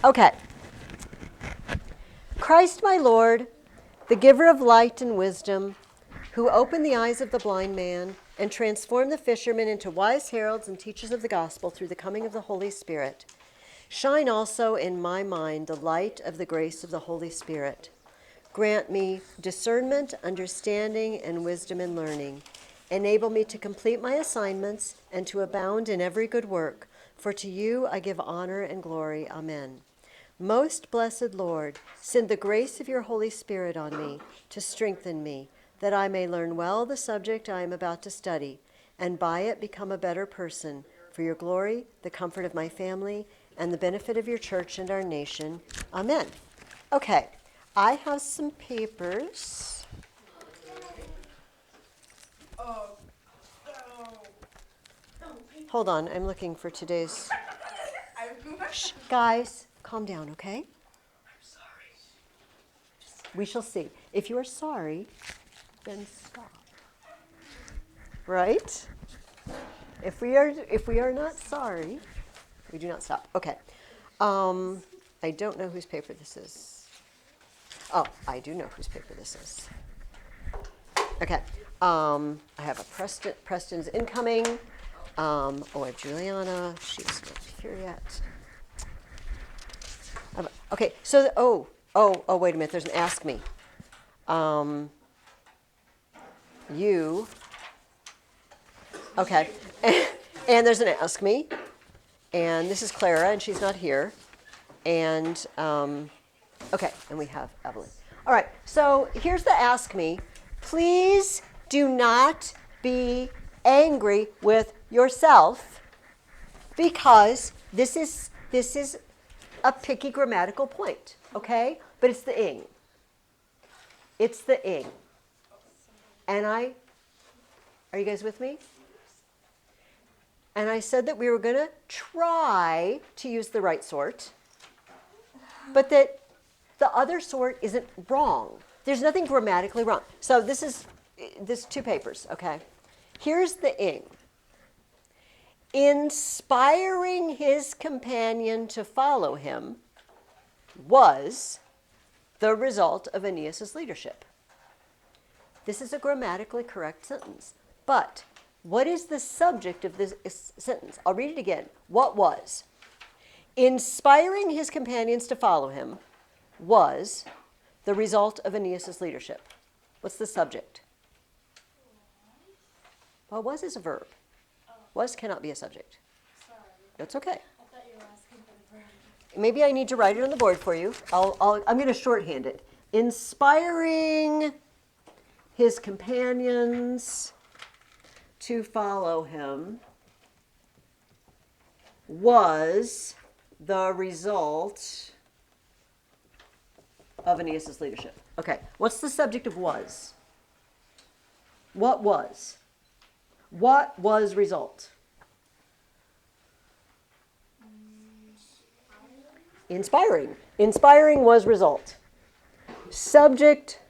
Okay. Christ my Lord, the giver of light and wisdom, who opened the eyes of the blind man and transformed the fishermen into wise heralds and teachers of the gospel through the coming of the Holy Spirit, shine also in my mind the light of the grace of the Holy Spirit. Grant me discernment, understanding, and wisdom in learning. Enable me to complete my assignments and to abound in every good work. For to you I give honor and glory. Amen. Most blessed Lord, send the grace of your Holy Spirit on me to strengthen me, that I may learn well the subject I am about to study, and by it become a better person, for your glory, the comfort of my family, and the benefit of your church and our nation. Amen. Okay, I have some papers. Hold on, I'm looking for today's. Shh, guys, calm down, okay? I'm sorry. We shall see. If you are sorry, then stop. Right? If we are not sorry, we do not stop. Okay. I don't know whose paper this is. Oh, I do know whose paper this is. Okay. I have a Preston's incoming. I have Juliana. She's not here yet. Okay. So, wait a minute. There's an ask me. You. Okay. And there's an ask me. And this is Clara, and she's not here. And, okay, and we have Evelyn. All right, so here's the ask me. Please do not be angry with yourself, because this is a picky grammatical point, okay? But it's the ing. It's the ing. And are you guys with me? And I said that we were going to try to use the right sort, but that the other sort isn't wrong. There's nothing grammatically wrong. So this two papers, okay? Here's the ing. Inspiring his companion to follow him was the result of Aeneas's leadership. This is a grammatically correct sentence, but what is the subject of this sentence? I'll read it again. What was? Inspiring his companions to follow him was the result of Aeneas's leadership. What's the subject? Well, was is a verb. Was cannot be a subject. Sorry. That's okay. I thought you were asking for the verb. Maybe I need to write it on the board for you. I'm going to shorthand it. Inspiring his companions to follow him was the result of Aeneas's leadership. Okay, what's the subject of was? What was? What was result? Inspiring. Inspiring was result. Subject,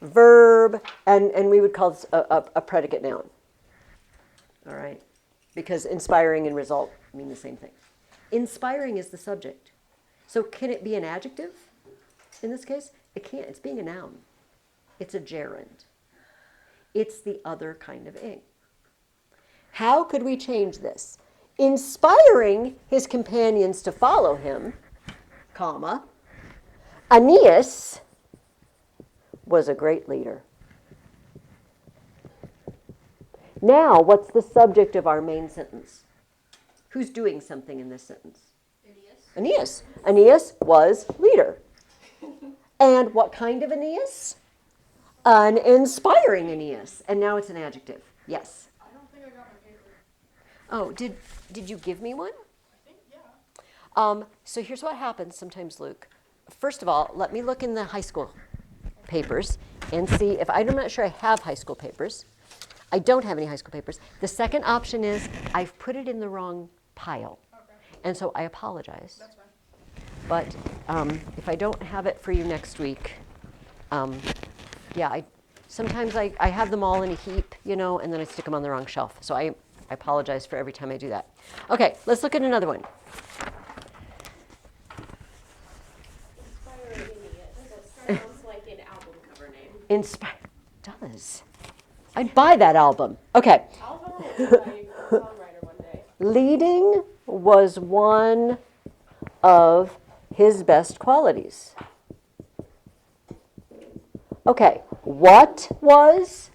verb, and we would call this a predicate noun. All right? Because inspiring and result mean the same thing. Inspiring is the subject. So can it be an adjective in this case? It can't. It's being a noun. It's a gerund. It's the other kind of ing. How could we change this? Inspiring his companions to follow him, comma, Aeneas was a great leader. Now, what's the subject of our main sentence? Who's doing something in this sentence? Aeneas. Aeneas was leader. And what kind of Aeneas? An inspiring Aeneas. And now it's an adjective. Yes. I don't think I got my paper. Oh, did you give me one? I think, yeah. So here's what happens sometimes, Luke. First of all, let me look in the high school papers and see if I'm not sure I have high school papers. I don't have any high school papers. The second option is I've put it in the wrong pile. Okay. And so I apologize. That's fine. But if I don't have it for you next week, sometimes I have them all in a heap, and then I stick them on the wrong shelf. So I apologize for every time I do that. Okay, let's look at another one. Does. I'd buy that album. Okay. I'll tell her like songwriter one day. Leading was one of his best qualities. Okay, what was?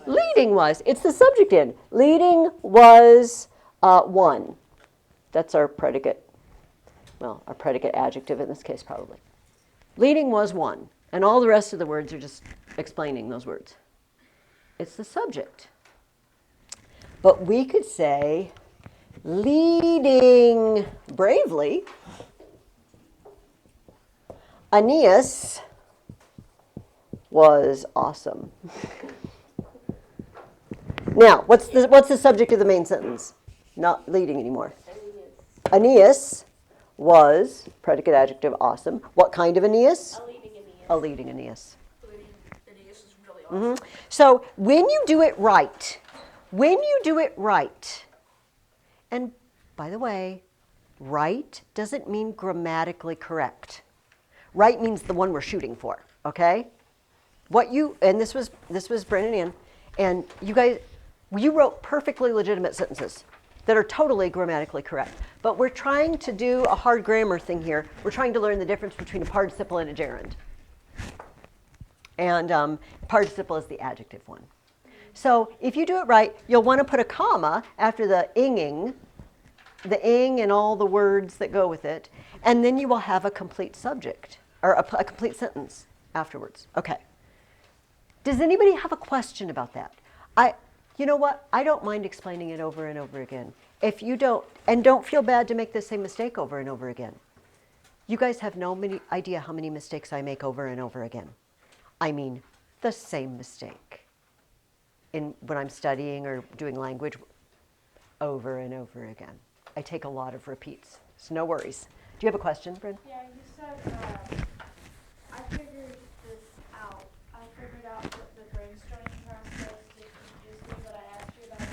Leading was. It's the subject in. Leading was one. That's our predicate. Well, our predicate adjective in this case, probably. Leading was one. And all the rest of the words are just explaining those words. It's the subject. But we could say, leading bravely, Aeneas was awesome. Now, what's the subject of the main sentence? Not leading anymore. Aeneas was, predicate adjective, awesome. What kind of Aeneas? A leading Aeneas. A leading Aeneas. Leading Aeneas is really awesome. So when you do it right, and by the way, right doesn't mean grammatically correct. Right means the one we're shooting for, okay? And this was Brennan Ann, and you guys, you wrote perfectly legitimate sentences that are totally grammatically correct. But we're trying to do a hard grammar thing here. We're trying to learn the difference between a participle and a gerund. And participle is the adjective one. So if you do it right, you'll want to put a comma after the ing and all the words that go with it, and then you will have a complete subject, or a complete sentence afterwards. Okay. Does anybody have a question about that? You know what? I don't mind explaining it over and over again. If you don't, and don't feel bad to make the same mistake over and over again. You guys have no idea how many mistakes I make over and over again. I mean, the same mistake when I'm studying or doing language over and over again. I take a lot of repeats, so no worries. Do you have a question, Bryn? Yeah, you said, I figured this out. I figured out the brainstorming process that you just did, but I asked you about it.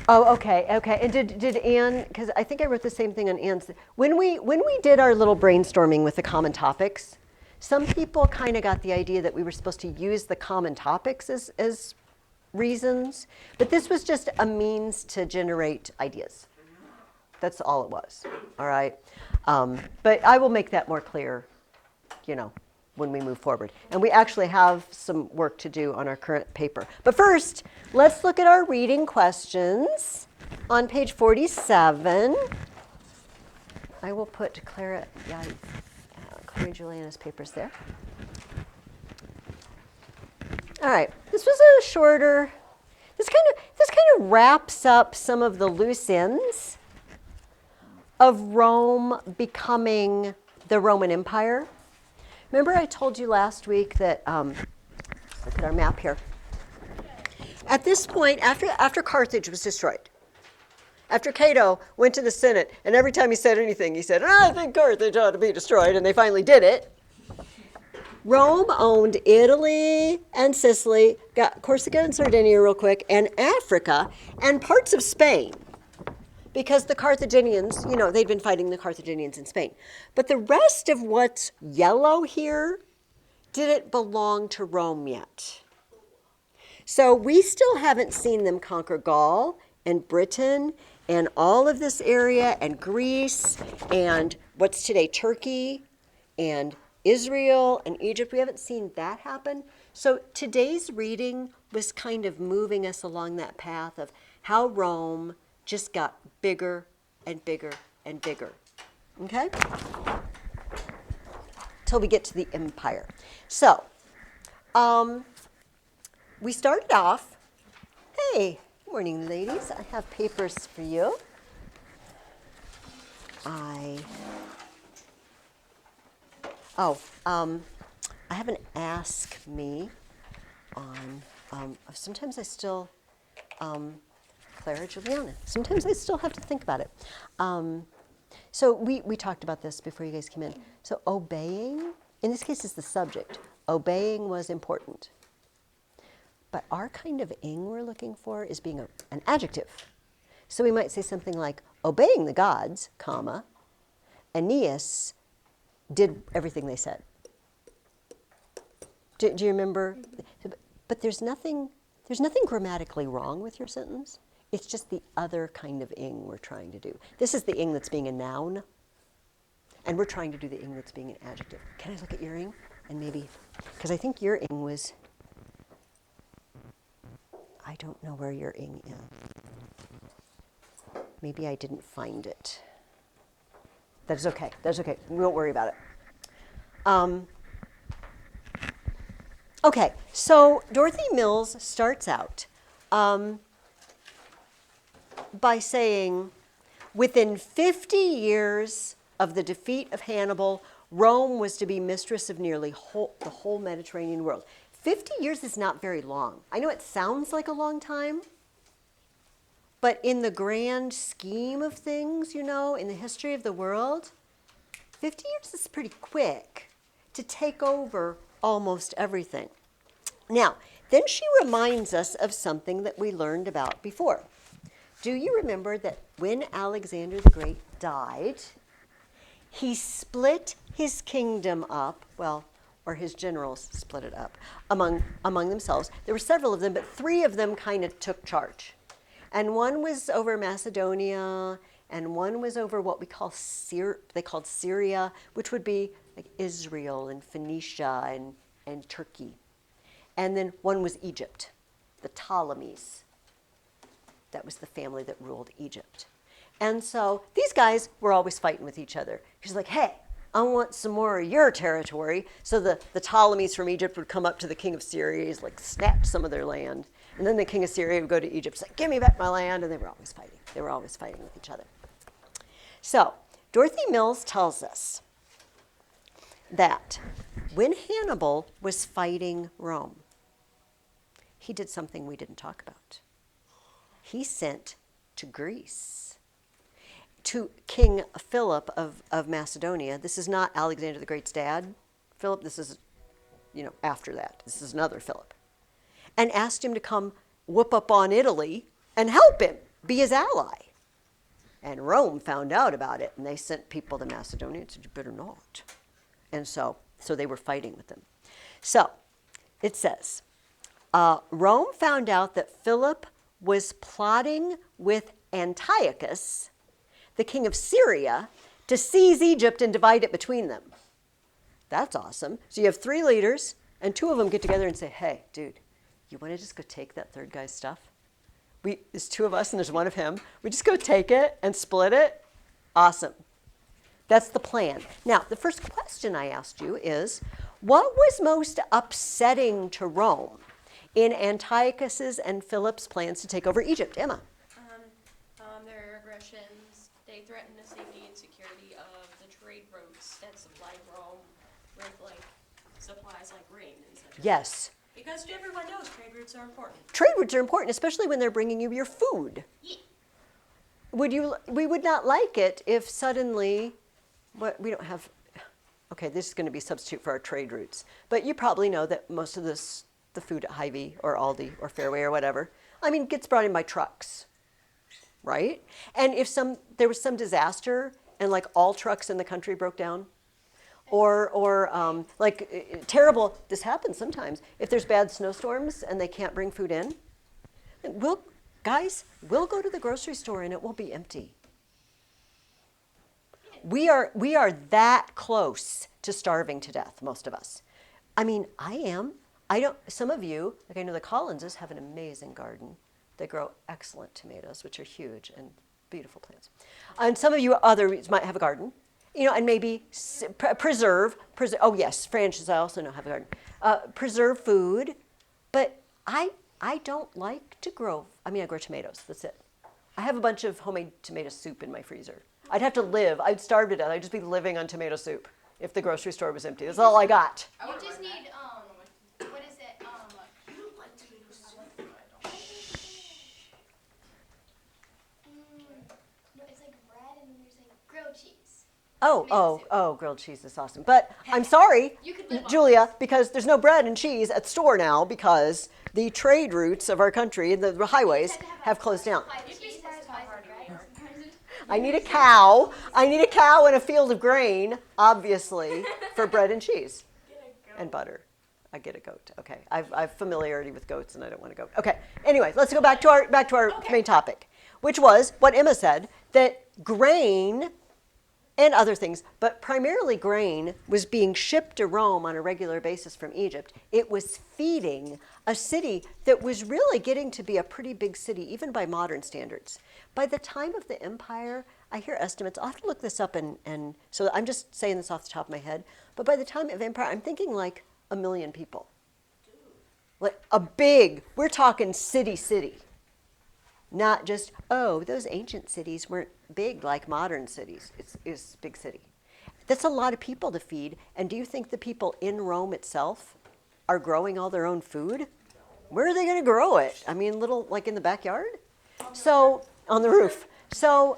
Oh, okay. And did Anne, because I think I wrote the same thing on Anne's. When we did our little brainstorming with the common topics, some people kind of got the idea that we were supposed to use the common topics as reasons, but this was just a means to generate ideas. That's all it was, all right? But I will make that more clear, when we move forward. And we actually have some work to do on our current paper. But first, let's look at our reading questions on page 47. I will put Clara Juliana's papers there. All right, this was a shorter, this kind of wraps up some of the loose ends of Rome becoming the Roman Empire. Remember I told you last week that, look at our map here. At this point, after Carthage was destroyed, after Cato went to the Senate, and every time he said anything, he said, I think Carthage ought to be destroyed, and they finally did it. Rome owned Italy and Sicily, got Corsica and Sardinia real quick, and Africa, and parts of Spain. Because the Carthaginians, they'd been fighting the Carthaginians in Spain. But the rest of what's yellow here didn't belong to Rome yet. So we still haven't seen them conquer Gaul and Britain and all of this area and Greece and what's today Turkey and Israel and Egypt. We haven't seen that happen. So today's reading was kind of moving us along that path of how Rome just got bigger and bigger and bigger, okay? Till we get to the empire. So, we started off, hey, good morning ladies, I have papers for you. I have an ask me on, sometimes I still, Clara Juliana. Sometimes I still have to think about it. So we talked about this before you guys came in. So obeying, in this case is the subject. Obeying was important. But our kind of ing we're looking for is being an adjective. So we might say something like, obeying the gods, comma, Aeneas did everything they said. Do you remember? But there's nothing grammatically wrong with your sentence. It's just the other kind of ing we're trying to do. This is the ing that's being a noun, and we're trying to do the ing that's being an adjective. Can I look at your ing? And maybe, because I think your ing was, I don't know where your ing is. Maybe I didn't find it. That is okay. That's okay. We won't worry about it. Okay, so Dorothy Mills starts out by saying, within 50 years of the defeat of Hannibal, Rome was to be mistress of nearly the whole Mediterranean world. 50 years is not very long. I know it sounds like a long time, but in the grand scheme of things, you know, in the history of the world, 50 years is pretty quick to take over almost everything. Now, then she reminds us of something that we learned about before. Do you remember that when Alexander the Great died, he split his kingdom up, well, or his generals split it up among themselves. There were several of them, but 3 of them kind of took charge. And one was over Macedonia, and one was over what we call they called Syria, which would be like Israel and Phoenicia and Turkey. And then one was Egypt, the Ptolemies. That was the family that ruled Egypt. And so these guys were always fighting with each other. She's like, hey, I want some more of your territory. So the Ptolemies from Egypt would come up to the king of Syria, he's like snatch some of their land. And then the king of Syria would go to Egypt, say, give me back my land. And they were always fighting. They were always fighting with each other. So Dorothy Mills tells us that when Hannibal was fighting Rome, he did something we didn't talk about. He sent to Greece, to King Philip of Macedonia. This is not Alexander the Great's dad, Philip. This is, after that. This is another Philip. And asked him to come whoop up on Italy and help him, be his ally. And Rome found out about it, and they sent people to Macedonia and said, you better not. And so they were fighting with them. So it says, Rome found out that Philip was plotting with Antiochus, the king of Syria, to seize Egypt and divide it between them. That's awesome. So you have 3 leaders, and 2 of them get together and say, hey, dude, you want to just go take that third guy's stuff? There's 2 of us and there's 1 of him. We just go take it and split it? Awesome. That's the plan. Now, the first question I asked you is, what was most upsetting to Rome in Antiochus's and Philip's plans to take over Egypt? Emma? Their aggressions. They threatened the safety and security of the trade routes that supplied Rome with supplies like grain and such. Yes. Because everyone knows trade routes are important. Trade routes are important, especially when they're bringing you your food. Yeah. We would not like it if suddenly, we don't have, okay, this is going to be a substitute for our trade routes. But you probably know that most of the food at Hy-Vee or Aldi or Fairway or whatever, gets brought in by trucks, right? And if there was some disaster and all trucks in the country broke down, or terrible, this happens sometimes, if there's bad snowstorms and they can't bring food in, we'll go to the grocery store and it will be empty. We are that close to starving to death, most of us. I am. Some of you, I know the Collinses have an amazing garden. They grow excellent tomatoes, which are huge and beautiful plants. And some of you others might have a garden, and maybe preserve, oh yes, Frances, I also know have a garden. Preserve food, but I don't like to grow, I grow tomatoes, that's it. I have a bunch of homemade tomato soup in my freezer. I'd have to live, I'd starve to death, I'd just be living on tomato soup if the grocery store was empty. That's all I got. You just need, what is it, no, it's like bread and there's grilled cheese. Oh, grilled cheese is awesome. But I'm sorry, You could live on Julia, because there's no bread and cheese at the store now because the trade routes of our country, the highways, have closed down. I need a cow. I need a cow and a field of grain, obviously, for bread and cheese and butter. I get a goat. Okay, I've familiarity with goats, and I don't want a goat. Okay. Anyway, let's go back to our main topic, which was what Emma said, that grain and other things, but primarily grain, was being shipped to Rome on a regular basis from Egypt. It was feeding a city that was really getting to be a pretty big city, even by modern standards. By the time of the empire, I hear estimates. I'll have to look this up, and so I'm just saying this off the top of my head. But by the time of empire, I'm thinking like 1 million people. Like we're talking city. Not just, oh, those ancient cities weren't big like modern cities. It's big city. That's a lot of people to feed. And do you think the people in Rome itself are growing all their own food? Where are they going to grow it? I mean, little, like in the backyard? So, on the roof. So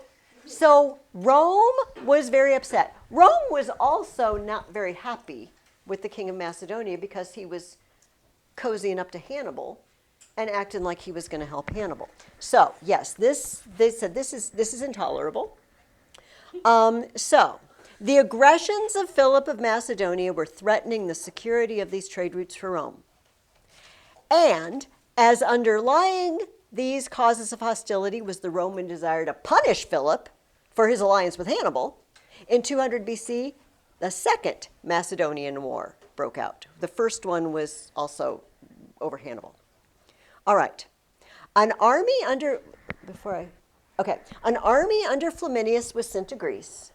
Rome was very upset. Rome was also not very happy with the king of Macedonia because he was cozying up to Hannibal and acting like he was going to help Hannibal. So yes, they said this is intolerable. So the aggressions of Philip of Macedonia were threatening the security of these trade routes for Rome. And as underlying these causes of hostility was the Roman desire to punish Philip for his alliance with Hannibal, in 200 BC, the Second Macedonian War broke out. The first one was also over Hannibal. All right. An army under Flaminius was sent to Greece,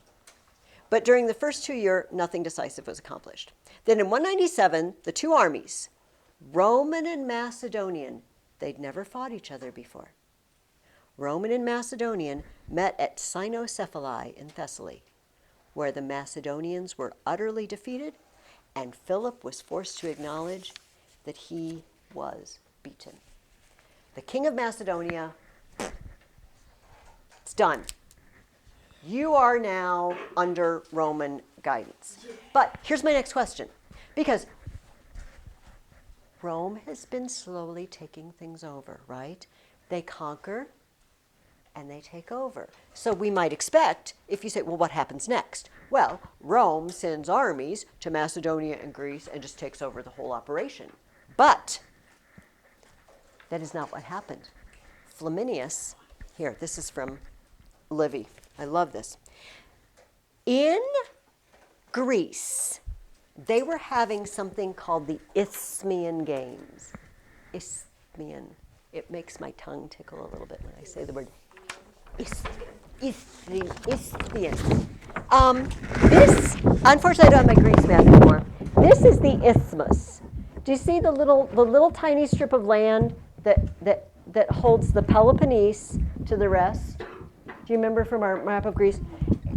but during the first 2 years, nothing decisive was accomplished. Then in 197, the two armies, Roman and Macedonian, they'd never fought each other before. Roman and Macedonian met at Cynocephalae in Thessaly, where the Macedonians were utterly defeated, and Philip was forced to acknowledge that he was beaten. The king of Macedonia, it's done. You are now under Roman guidance. But here's my next question. Because Rome has been slowly taking things over, right? They conquer and they take over. So we might expect, if you say, well, what happens next? Well, Rome sends armies to Macedonia and Greece and just takes over the whole operation. But that is not what happened. Flaminius, here, this is from Livy. I love this. In Greece, they were having something called the Isthmian Games. Isthmian. It makes my tongue tickle a little bit when I say the word Isthmian. This, unfortunately, I don't have my Greece map anymore. This is the isthmus. Do you see the little tiny strip of land that holds the Peloponnese to the rest? Do you remember from our map of Greece?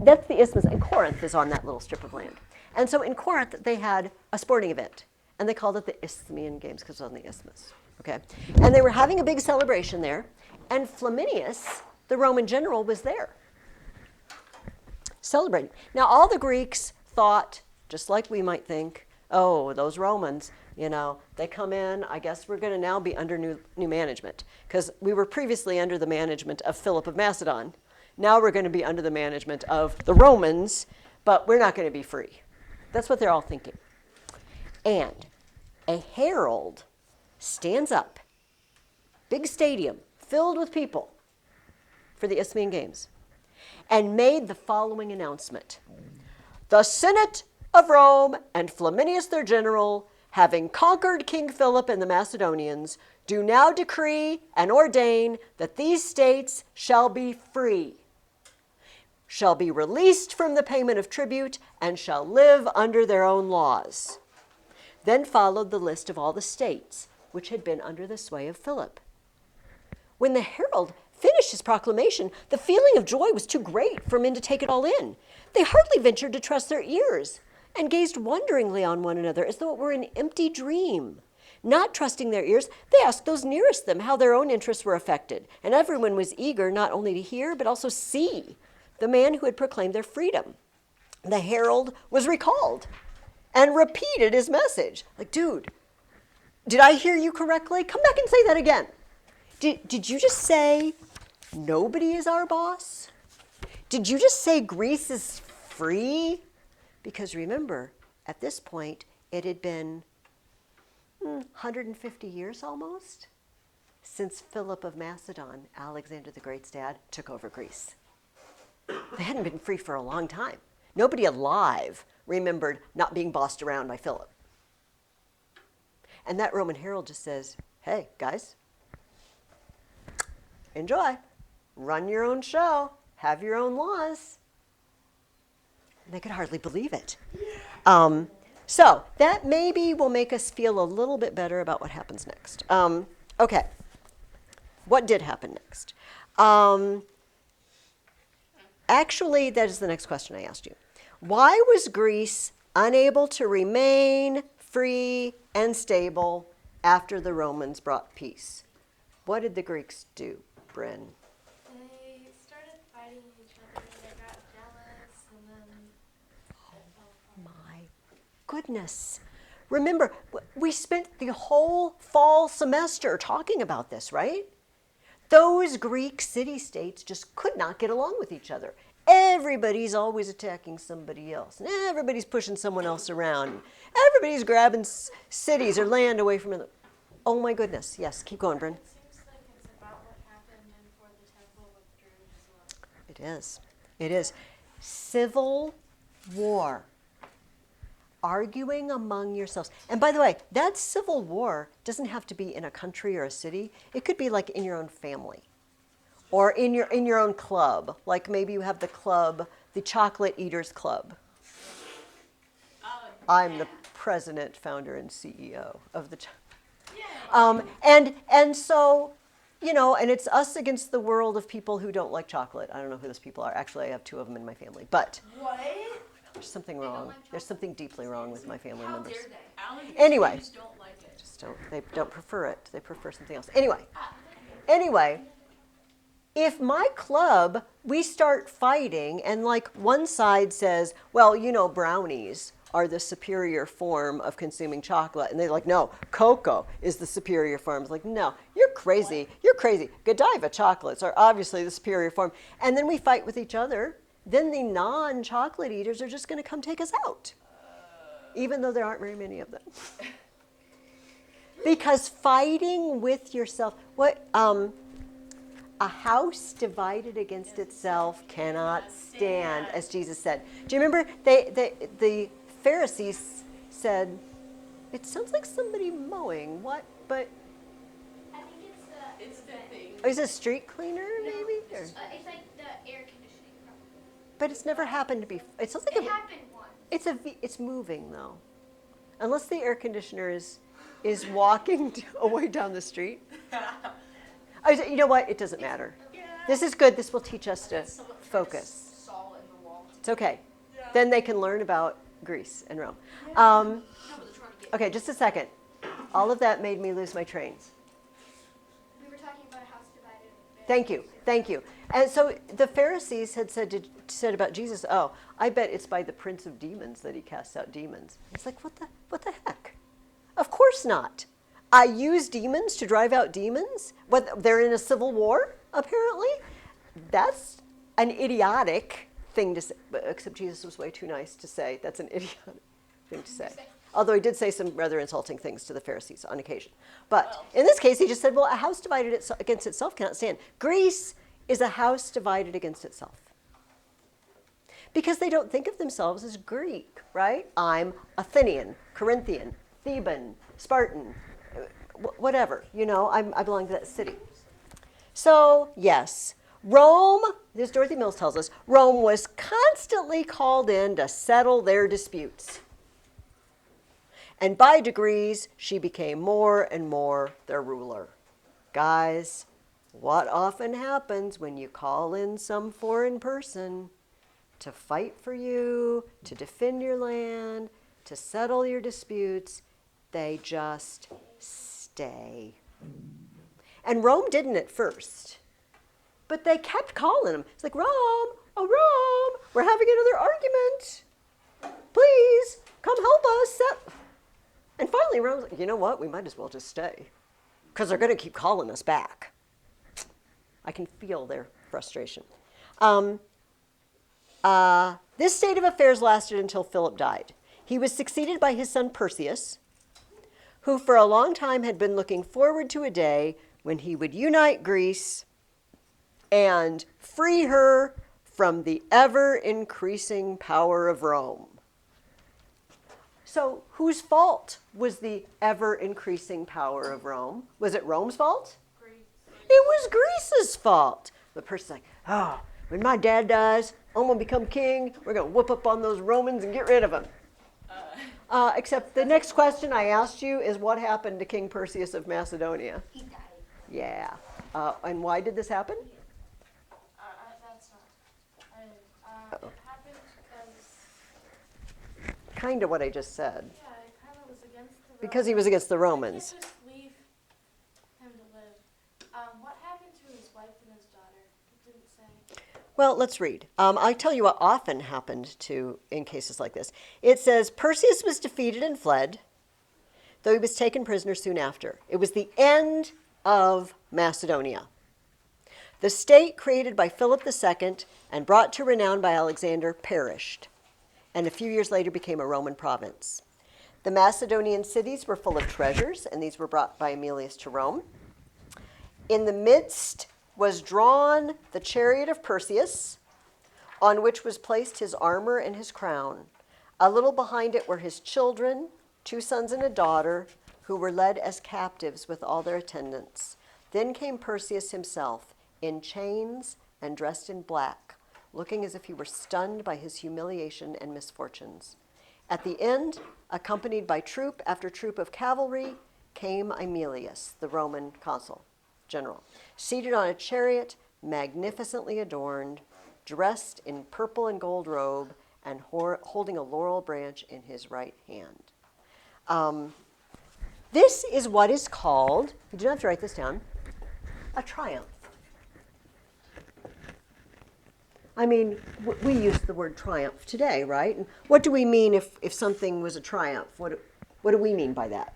That's the isthmus, and Corinth is on that little strip of land. And so in Corinth, they had a sporting event, and they called it the Isthmian Games because it was on the isthmus. Okay, and they were having a big celebration there, and Flaminius, the Roman general, was there celebrating. Now, all the Greeks thought, just like we might think, oh, those Romans, they come in, I guess we're going to now be under new management, because we were previously under the management of Philip of Macedon. Now we're going to be under the management of the Romans, but we're not going to be free. That's what they're all thinking. And a herald stands up, big stadium filled with people for the Isthmian Games, and made the following announcement. The Senate of Rome and Flaminius their general, having conquered King Philip and the Macedonians, do now decree and ordain that these states shall be free, shall be released from the payment of tribute, and shall live under their own laws. Then followed the list of all the states which had been under the sway of Philip. When the herald finished his proclamation, the feeling of joy was too great for men to take it all in. They hardly ventured to trust their ears, and gazed wonderingly on one another as though it were an empty dream. Not trusting their ears, they asked those nearest them how their own interests were affected, and everyone was eager not only to hear, but also see the man who had proclaimed their freedom. The herald was recalled and repeated his message. Like, dude, did I hear you correctly? Come back and say that again. Did you just say nobody is our boss? Did you just say Greece is free? Because remember, at this point, it had been 150 years almost since Philip of Macedon, Alexander the Great's dad, took over Greece. They hadn't been free for a long time. Nobody alive remembered not being bossed around by Philip. And that Roman herald just says, hey, guys, enjoy. Run your own show. Have your own laws. And they could hardly believe it. So that maybe will make us feel a little bit better about what happens next. Okay. What did happen next? Actually, that is the next question I asked you. Why was Greece unable to remain free and stable after the Romans brought peace? What did the Greeks do, Bryn? They started fighting each other, they got jealous, and then it fell apart. My goodness. Remember, we spent the whole fall semester talking about this, right? Those Greek city-states just could not get along with each other. Everybody's always attacking somebody else, and everybody's pushing someone else around. Everybody's grabbing cities or land away from them. Oh my goodness. Yes, keep going, Bryn. It seems like it's about what happened before the temple withdrew as well. It is. It is. Civil war. Arguing among yourselves. And by the way, that civil war doesn't have to be in a country or a city. It could be like in your own family or in your own club. Like maybe you have the club, the Chocolate Eaters Club. I'm the president, founder, and CEO of the and so, you know, and it's us against the world of people who don't like chocolate. I don't know who those people are. Actually, I have 2 of them in my family. But What? there's something wrong. There's something deeply wrong with my family members. Allergies Anyway. just don't like it. They don't prefer it. They prefer something else. Anyway, if my club, we start fighting and like one side says, well, you know, brownies are the superior form of consuming chocolate. And they're like, no, cocoa is the superior form. It's like, no, you're crazy. You're crazy. Godiva chocolates are obviously the superior form. And then we fight with each other. Then the non-chocolate eaters are just going to come take us out. Even though there aren't very many of them. Because fighting with yourself, a house divided against itself cannot stand, as Jesus said. Do you remember the Pharisees said, it sounds like somebody mowing. What? But I think It's that thing. is it a street cleaner maybe? Or- it's like the air conditioning problem. but it's never happened to be. It sounds like It happened once. it's moving though, unless the air conditioner is walking away down the street. You know what? It doesn't matter. This is good. This will teach us to focus. Saw in the wall. It's okay. Then they can learn about Greece and Rome. No, but they're trying to get. Okay, just a second. All of that made me lose my train. We were talking about a house divided. Thank you. And so the Pharisees had said about Jesus, oh, I bet it's by the prince of demons that he casts out demons. It's like, what the heck? Of course not. I use demons to drive out demons? What, they're in a civil war, apparently? That's an idiotic thing to say, except Jesus was way too nice to say that's an idiotic thing to say. Although he did say some rather insulting things to the Pharisees on occasion. But in this case, he just said, well, a house divided against itself cannot stand. Greece is a house divided against itself. Because they don't think of themselves as Greek, right? I'm Athenian, Corinthian, Theban, Spartan, whatever, you know, I belong to that city. So, yes, Rome, as Dorothy Mills tells us, Rome was constantly called in to settle their disputes. And by degrees, she became more and more their ruler. Guys, what often happens when you call in some foreign person to fight for you, to defend your land, to settle your disputes, they just stay. And Rome didn't at first, but they kept calling him. It's like, Rome, oh Rome, we're having another argument. Please, come help us. And finally Rome's like, you know what, we might as well just stay because they're going to keep calling us back. I can feel their frustration. This state of affairs lasted until Philip died. He was succeeded by his son Perseus, who for a long time had been looking forward to a day when he would unite Greece and free her from the ever-increasing power of Rome. So whose fault was the ever-increasing power of Rome? Was it Rome's fault? Greece. It was Greece's fault. The person's like, oh, when my dad dies, I'm going to become king. We're going to whoop up on those Romans and get rid of them. Except the next question I asked you is what happened to King Perseus of Macedonia? He died. Yeah. And why did this happen? That's not. It happened because, Kind of what I just said. yeah, it kind of was against the Because he was against the You Romans. can't just leave him to live. What happened to his wife and his daughter? It didn't say. Well, let's read. I'll tell you what often happened in cases like this. It says, Perseus was defeated and fled, though he was taken prisoner soon after. It was the end of Macedonia. The state created by Philip II and brought to renown by Alexander perished, and a few years later became a Roman province. The Macedonian cities were full of treasures, and these were brought by Aemilius to Rome. In the midst was drawn the chariot of Perseus, on which was placed his armor and his crown. A little behind it were his children, 2 sons and a daughter, who were led as captives with all their attendants. Then came Perseus himself, in chains and dressed in black, looking as if he were stunned by his humiliation and misfortunes. At the end, accompanied by troop after troop of cavalry, came Aemilius, the Roman consul general, seated on a chariot, magnificently adorned, dressed in purple and gold robe, and holding a laurel branch in his right hand. This is what is called, you do not have to write this down, a triumph. I mean, we use the word triumph today, right? And what do we mean if something was a triumph? What do we mean by that?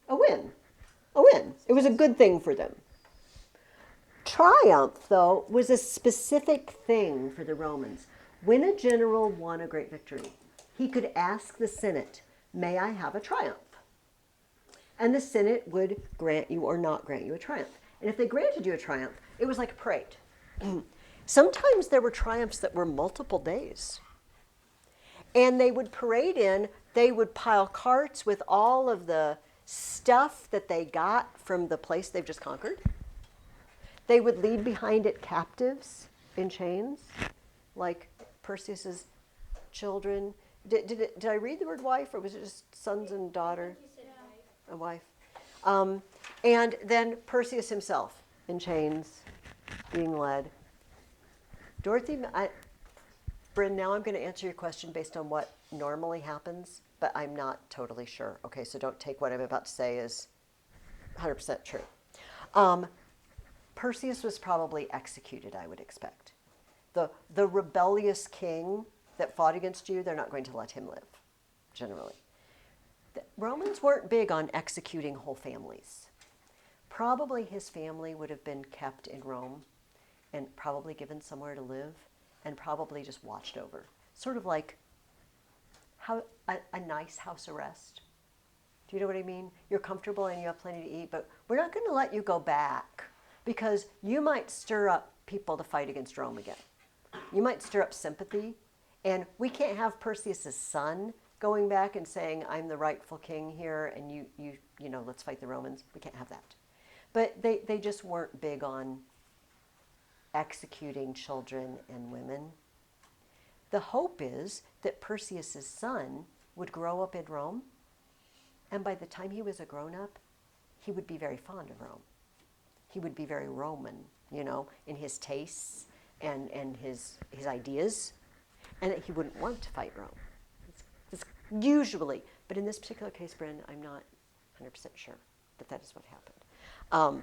A win. A win. It was a good thing for them. Triumph, though, was a specific thing for the Romans. When a general won a great victory, he could ask the Senate, may I have a triumph? And the Senate would grant you or not grant you a triumph. And if they granted you a triumph, it was like a parade. Sometimes there were triumphs that were multiple days. And they would parade in, they would pile carts with all of the stuff that they got from the place they've just conquered. They would leave behind it captives in chains, like Perseus's children. Did I read the word wife, or was it just sons and daughter? A wife. And then Perseus himself in chains, being led. Dorothy, Bryn, now I'm going to answer your question based on what normally happens, but I'm not totally sure. Okay, so don't take what I'm about to say as 100% true. Perseus was probably executed, I would expect. The rebellious king that fought against you, they're not going to let him live, generally. The Romans weren't big on executing whole families. Probably his family would have been kept in Rome and probably given somewhere to live and probably just watched over. Sort of like a nice house arrest. Do you know what I mean? You're comfortable and you have plenty to eat, but we're not going to let you go back because you might stir up people to fight against Rome again. You might stir up sympathy, and we can't have Perseus' son going back and saying, I'm the rightful king here, and you know, let's fight the Romans. We can't have that. But they just weren't big on executing children and women. The hope is that Perseus' son would grow up in Rome, and by the time he was a grown-up, he would be very fond of Rome. He would be very Roman, you know, in his tastes and his ideas, and that he wouldn't want to fight Rome. It's usually, but in this particular case, Bryn, I'm not 100% sure that is what happened.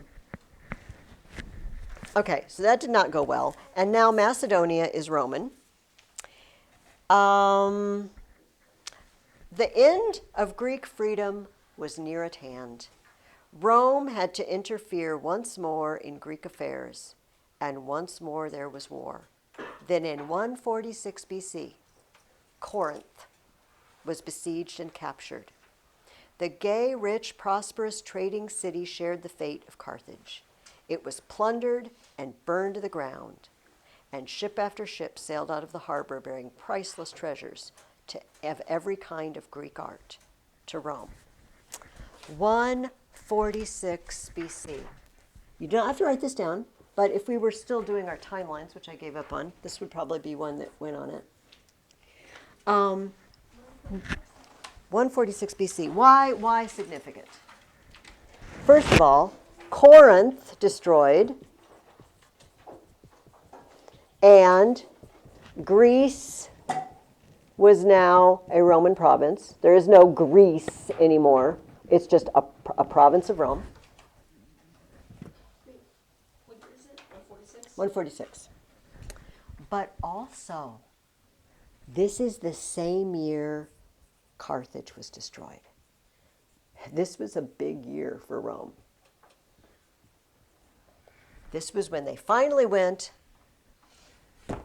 Okay, so that did not go well, and now Macedonia is Roman. The end of Greek freedom was near at hand. Rome had to interfere once more in Greek affairs, and once more there was war. Then in 146 BC, Corinth was besieged and captured. The gay, rich, prosperous trading city shared the fate of Carthage. It was plundered and burned to the ground, and ship after ship sailed out of the harbor bearing priceless treasures of every kind of Greek art to Rome. 146 BC. You don't have to write this down, but if we were still doing our timelines, which I gave up on, this would probably be one that went on it. 146 BC. Why significant? First of all, Corinth destroyed, and Greece was now a Roman province. There is no Greece anymore. It's just a province of Rome. What year is it? 146? 146. But also, this is the same year Carthage was destroyed. This was a big year for Rome. This was when they finally went,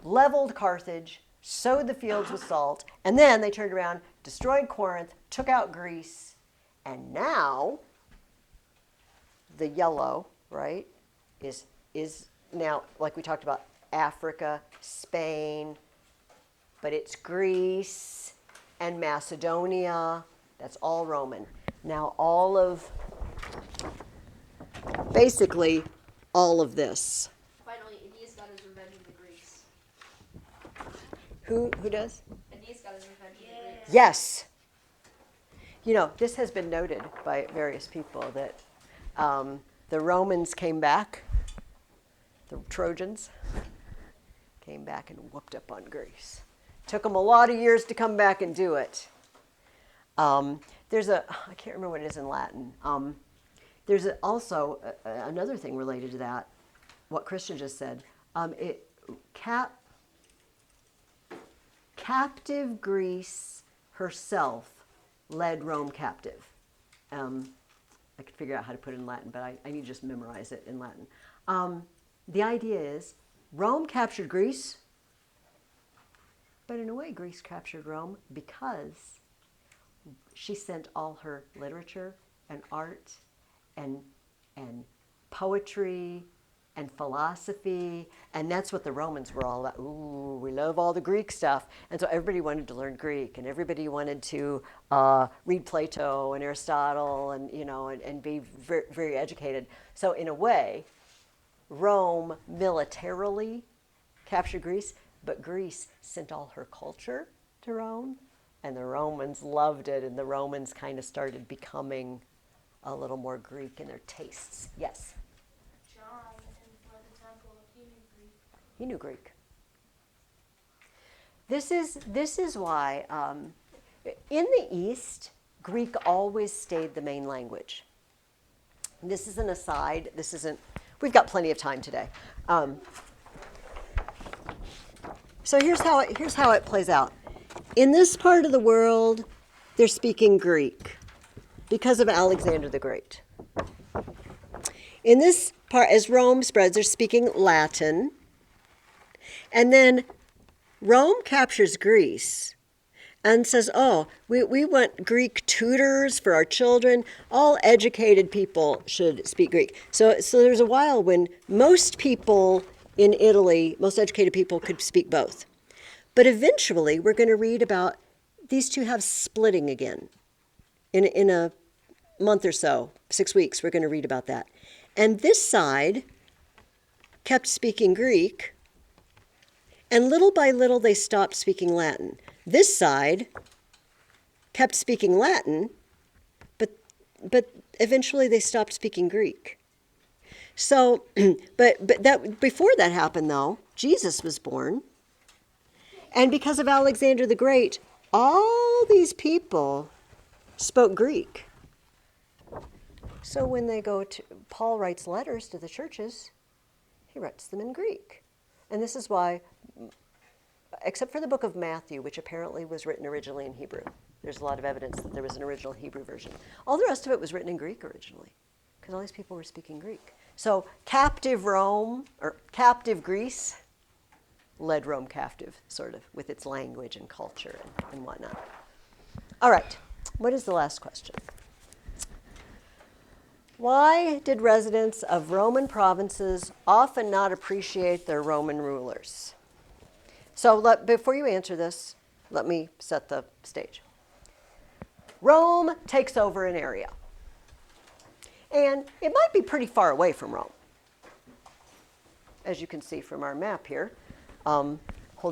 leveled Carthage, sowed the fields with salt, and then they turned around, destroyed Corinth, took out Greece, and now the yellow, right, is now, like we talked about, Africa, Spain, but it's Greece and Macedonia. That's all Roman. Now basically all of this. Finally, Aeneas got his revenge on the Greeks. Who does? Aeneas got his revenge on the Greeks. Yes. You know, this has been noted by various people that the Romans came back, the Trojans came back and whooped up on Greece. Took them a lot of years to come back and do it. There's I can't remember what it is in Latin. There's also another thing related to that, what Christian just said. Captive Greece herself led Rome captive. I could figure out how to put it in Latin, but I need to just memorize it in Latin. The idea is Rome captured Greece, but in a way Greece captured Rome because she sent all her literature and art and poetry and philosophy, and that's what the Romans were all about. Ooh, we love all the Greek stuff. And so everybody wanted to learn Greek, and everybody wanted to read Plato and Aristotle and, you know, and be very, very educated. So in a way, Rome militarily captured Greece, but Greece sent all her culture to Rome, and the Romans loved it, and the Romans kind of started becoming a little more Greek in their tastes. Yes? John in front of the temple, he knew Greek. He knew Greek. This is why in the East, Greek always stayed the main language. This is an aside. This isn't. We've got plenty of time today. So here's how it plays out. In this part of the world, they're speaking Greek because of Alexander the Great. In this part, as Rome spreads, they're speaking Latin. And then Rome captures Greece and says, oh, we want Greek tutors for our children. All educated people should speak Greek. So there's a while when most people in Italy, most educated people could speak both. But eventually, we're going to read about these two have splitting again. In a month or so, 6 weeks, we're going to read about that. And this side kept speaking Greek, and little by little they stopped speaking Latin. This side kept speaking Latin, but eventually they stopped speaking Greek. So, but that before that happened, though, Jesus was born, and because of Alexander the Great, all these people spoke Greek. So when they go to, Paul writes letters to the churches, he writes them in Greek. And this is why, except for the book of Matthew, which apparently was written originally in Hebrew. There's a lot of evidence that there was an original Hebrew version. All the rest of it was written in Greek originally, because all these people were speaking Greek. So captive Rome, or captive Greece, led Rome captive, sort of, with its language and culture and whatnot. All right. What is the last question? Why did residents of Roman provinces often not appreciate their Roman rulers? So before you answer this, let me set the stage. Rome takes over an area. And it might be pretty far away from Rome, as you can see from our map here. Hold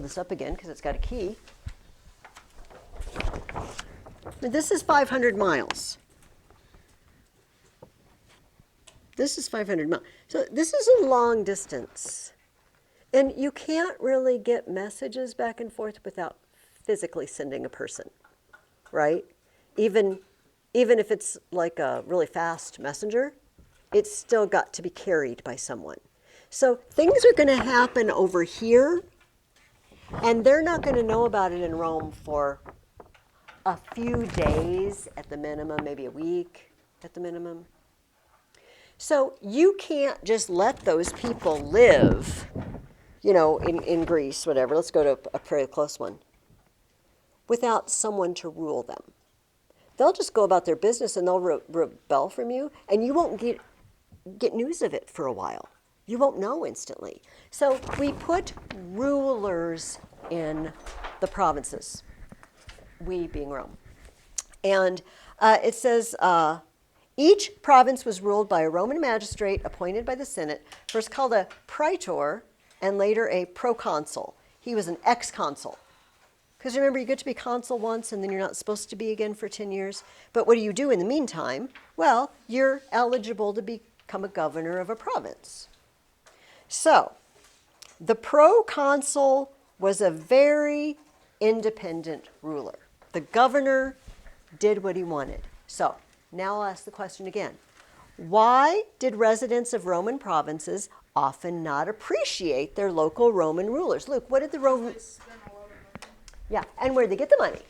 this up again because it's got a key. This is 500 miles. This is 500 miles. So this is a long distance. And you can't really get messages back and forth without physically sending a person, right? Even if it's like a really fast messenger, it's still got to be carried by someone. So things are going to happen over here, and they're not going to know about it in Rome for a few days at the minimum, maybe a week at the minimum. So you can't just let those people live, in Greece, whatever. Let's go to a pretty close one. Without someone to rule them. They'll just go about their business and they'll rebel from you, and you won't get news of it for a while. You won't know instantly. So we put rulers in the provinces, we being Rome. And it says, each province was ruled by a Roman magistrate appointed by the Senate, first called a praetor and later a proconsul. He was an ex-consul. Because remember, you get to be consul once and then you're not supposed to be again for 10 years. But what do you do in the meantime? Well, you're eligible to become a governor of a province. So the proconsul was a very independent ruler. The governor did what he wanted. So now I'll ask the question again. Why did residents of Roman provinces often not appreciate their local Roman rulers? Luke, what did the Roman... Yeah, and where did they get the money?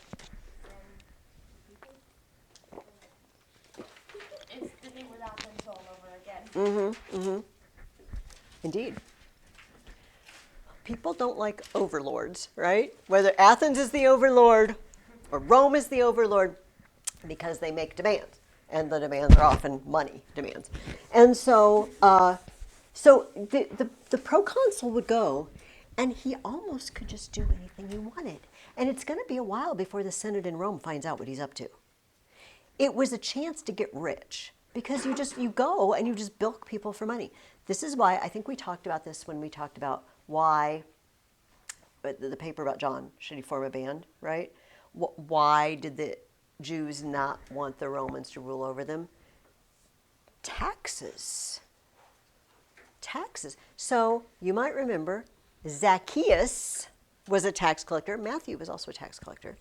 It's the thing without control over again. Indeed. People don't like overlords, right? Whether Athens is the overlord or Rome is the overlord, because they make demands. And the demands are often money demands. And so the proconsul would go, and he almost could just do anything he wanted. And it's going to be a while before the Senate in Rome finds out what he's up to. It was a chance to get rich, because you go and you just bilk people for money. This is why, I think we talked about this when we talked about why, the paper about John, should he form a band, right? Why did the Jews not want the Romans to rule over them? Taxes. So you might remember Zacchaeus was a tax collector. Matthew was also a tax collector.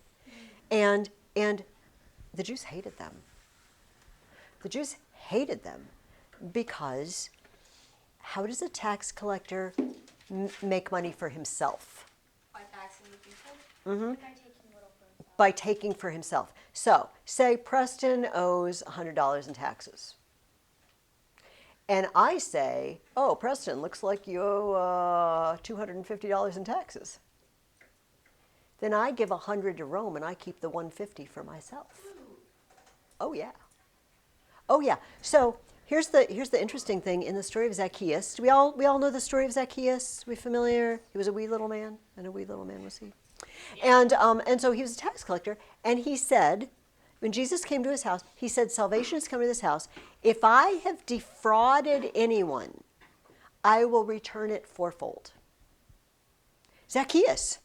And the Jews hated them. The Jews hated them because how does a tax collector make money for himself? By taxing the people? By taking little for himself. By taking for himself. So, say Preston owes $100 in taxes. And I say, oh, Preston, looks like you owe $250 in taxes. Then I give $100 to Rome and I keep the $150 for myself. Oh yeah. So here's the interesting thing in the story of Zacchaeus. We all know the story of Zacchaeus. We familiar? He was a wee little man, and a wee little man was he. And so he was a tax collector, and he said, when Jesus came to his house, he said, salvation has come to this house. If I have defrauded anyone, I will return it fourfold. Zacchaeus,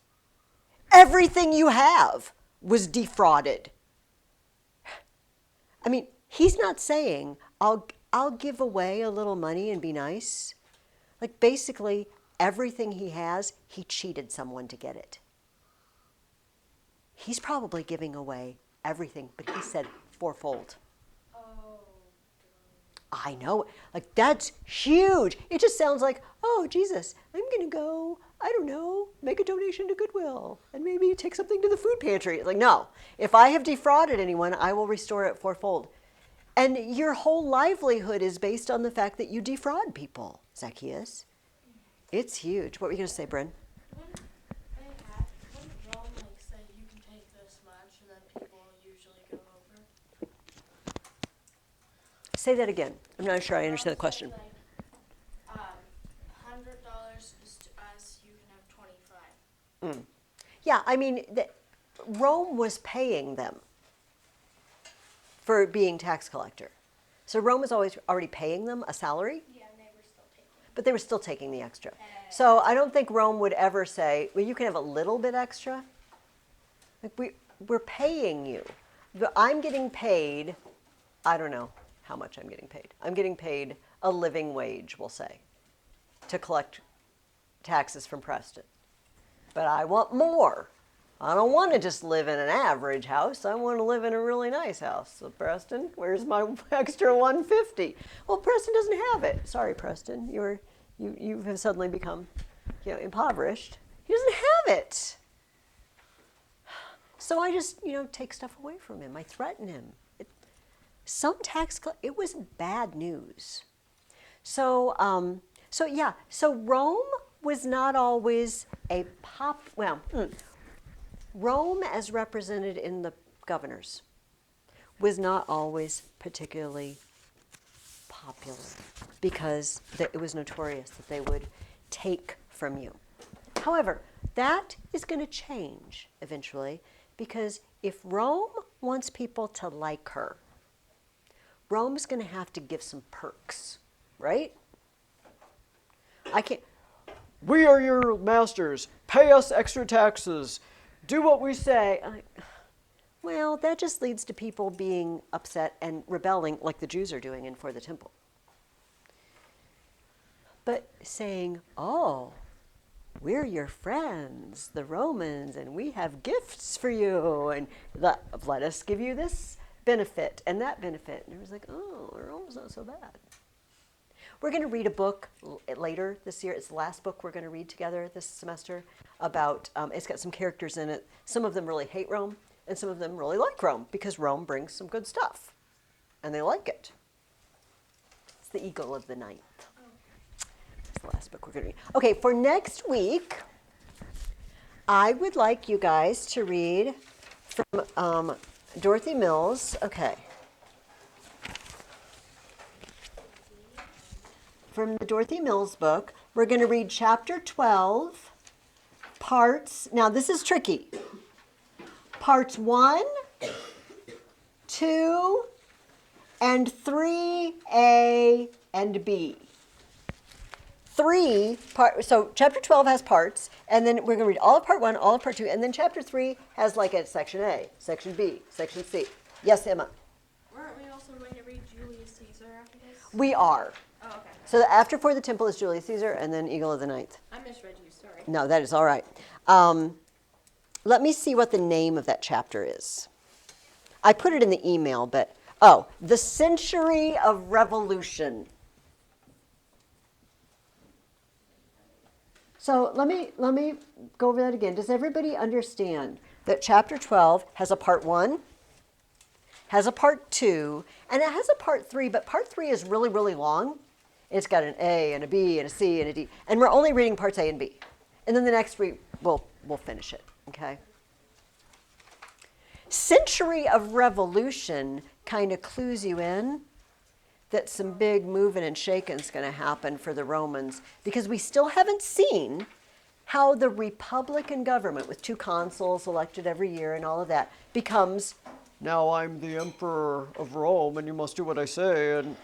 everything you have was defrauded. I mean, he's not saying, I'll give away a little money and be nice. Like basically everything he has, he cheated someone to get it. He's probably giving away everything, but he said fourfold. Oh. I know, like that's huge. It just sounds like, oh, Jesus, I'm going to go, I don't know, make a donation to Goodwill and maybe take something to the food pantry. Like, no, if I have defrauded anyone, I will restore it fourfold. And your whole livelihood is based on the fact that you defraud people, Zacchaeus. It's huge. What were you going to say, Bryn? Wouldn't Rome say you can take this much, and then people usually Say that again. I'm not sure I understand the question. Like, $100 is to us, you can have 25. Yeah, I mean, Rome was paying them for being tax collector. So Rome was always already paying them a salary, Yeah, and they were still taking. but they were still taking the extra. So I don't think Rome would ever say, well, you can have a little bit extra. Like we're paying you. I'm getting paid, I don't know how much I'm getting paid. I'm getting paid a living wage, we'll say, to collect taxes from Preston. But I want more. I don't want to just live in an average house. I want to live in a really nice house. So Preston, where's my extra $150? Well, Preston doesn't have it. Sorry, Preston. You have suddenly become, impoverished. He doesn't have it. So I just, take stuff away from him. I threaten him. It was bad news. So Rome was not always Rome as represented in the governors was not always particularly popular because it was notorious that they would take from you. However, that is going to change eventually because if Rome wants people to like her, Rome's going to have to give some perks, right? We are your masters. Pay us extra taxes. Do what we say. Well, that just leads to people being upset and rebelling like the Jews are doing in For the Temple. But saying, oh, we're your friends, the Romans, and we have gifts for you, and let us give you this benefit and that benefit. And it was like, oh, Rome's not so bad. We're going to read a book later this year. It's the last book we're going to read together this semester about, it's got some characters in it. Some of them really hate Rome, and some of them really like Rome because Rome brings some good stuff, and they like it. It's The Eagle of the Ninth. It's the last book we're going to read. Okay, for next week, I would like you guys to read from Dorothy Mills. Okay. From the Dorothy Mills book, we're going to read chapter 12, parts, now this is tricky, parts 1, 2, and 3A and B. So chapter 12 has parts, and then we're going to read all of part 1, all of part 2, and then chapter 3 has like a section A, section B, section C. Yes, Emma? Weren't we also going to read Julius Caesar after this? We are. Oh, okay. So after For the Temple is Julius Caesar, and then Eagle of the Ninth. I misread you, sorry. No, that is all right. Let me see what the name of that chapter is. I put it in the email, but, The Century of Revolution. So let me go over that again. Does everybody understand that chapter 12 has a part 1, has a part 2, and it has a part 3, but part 3 is really, really long. It's got an A and a B and a C and a D. And we're only reading parts A and B. And then the next week, we'll finish it, okay? Century of Revolution kind of clues you in that some big moving and shaking is going to happen for the Romans because we still haven't seen how the Republican government with 2 consuls elected every year and all of that becomes, now I'm the emperor of Rome and you must do what I say, and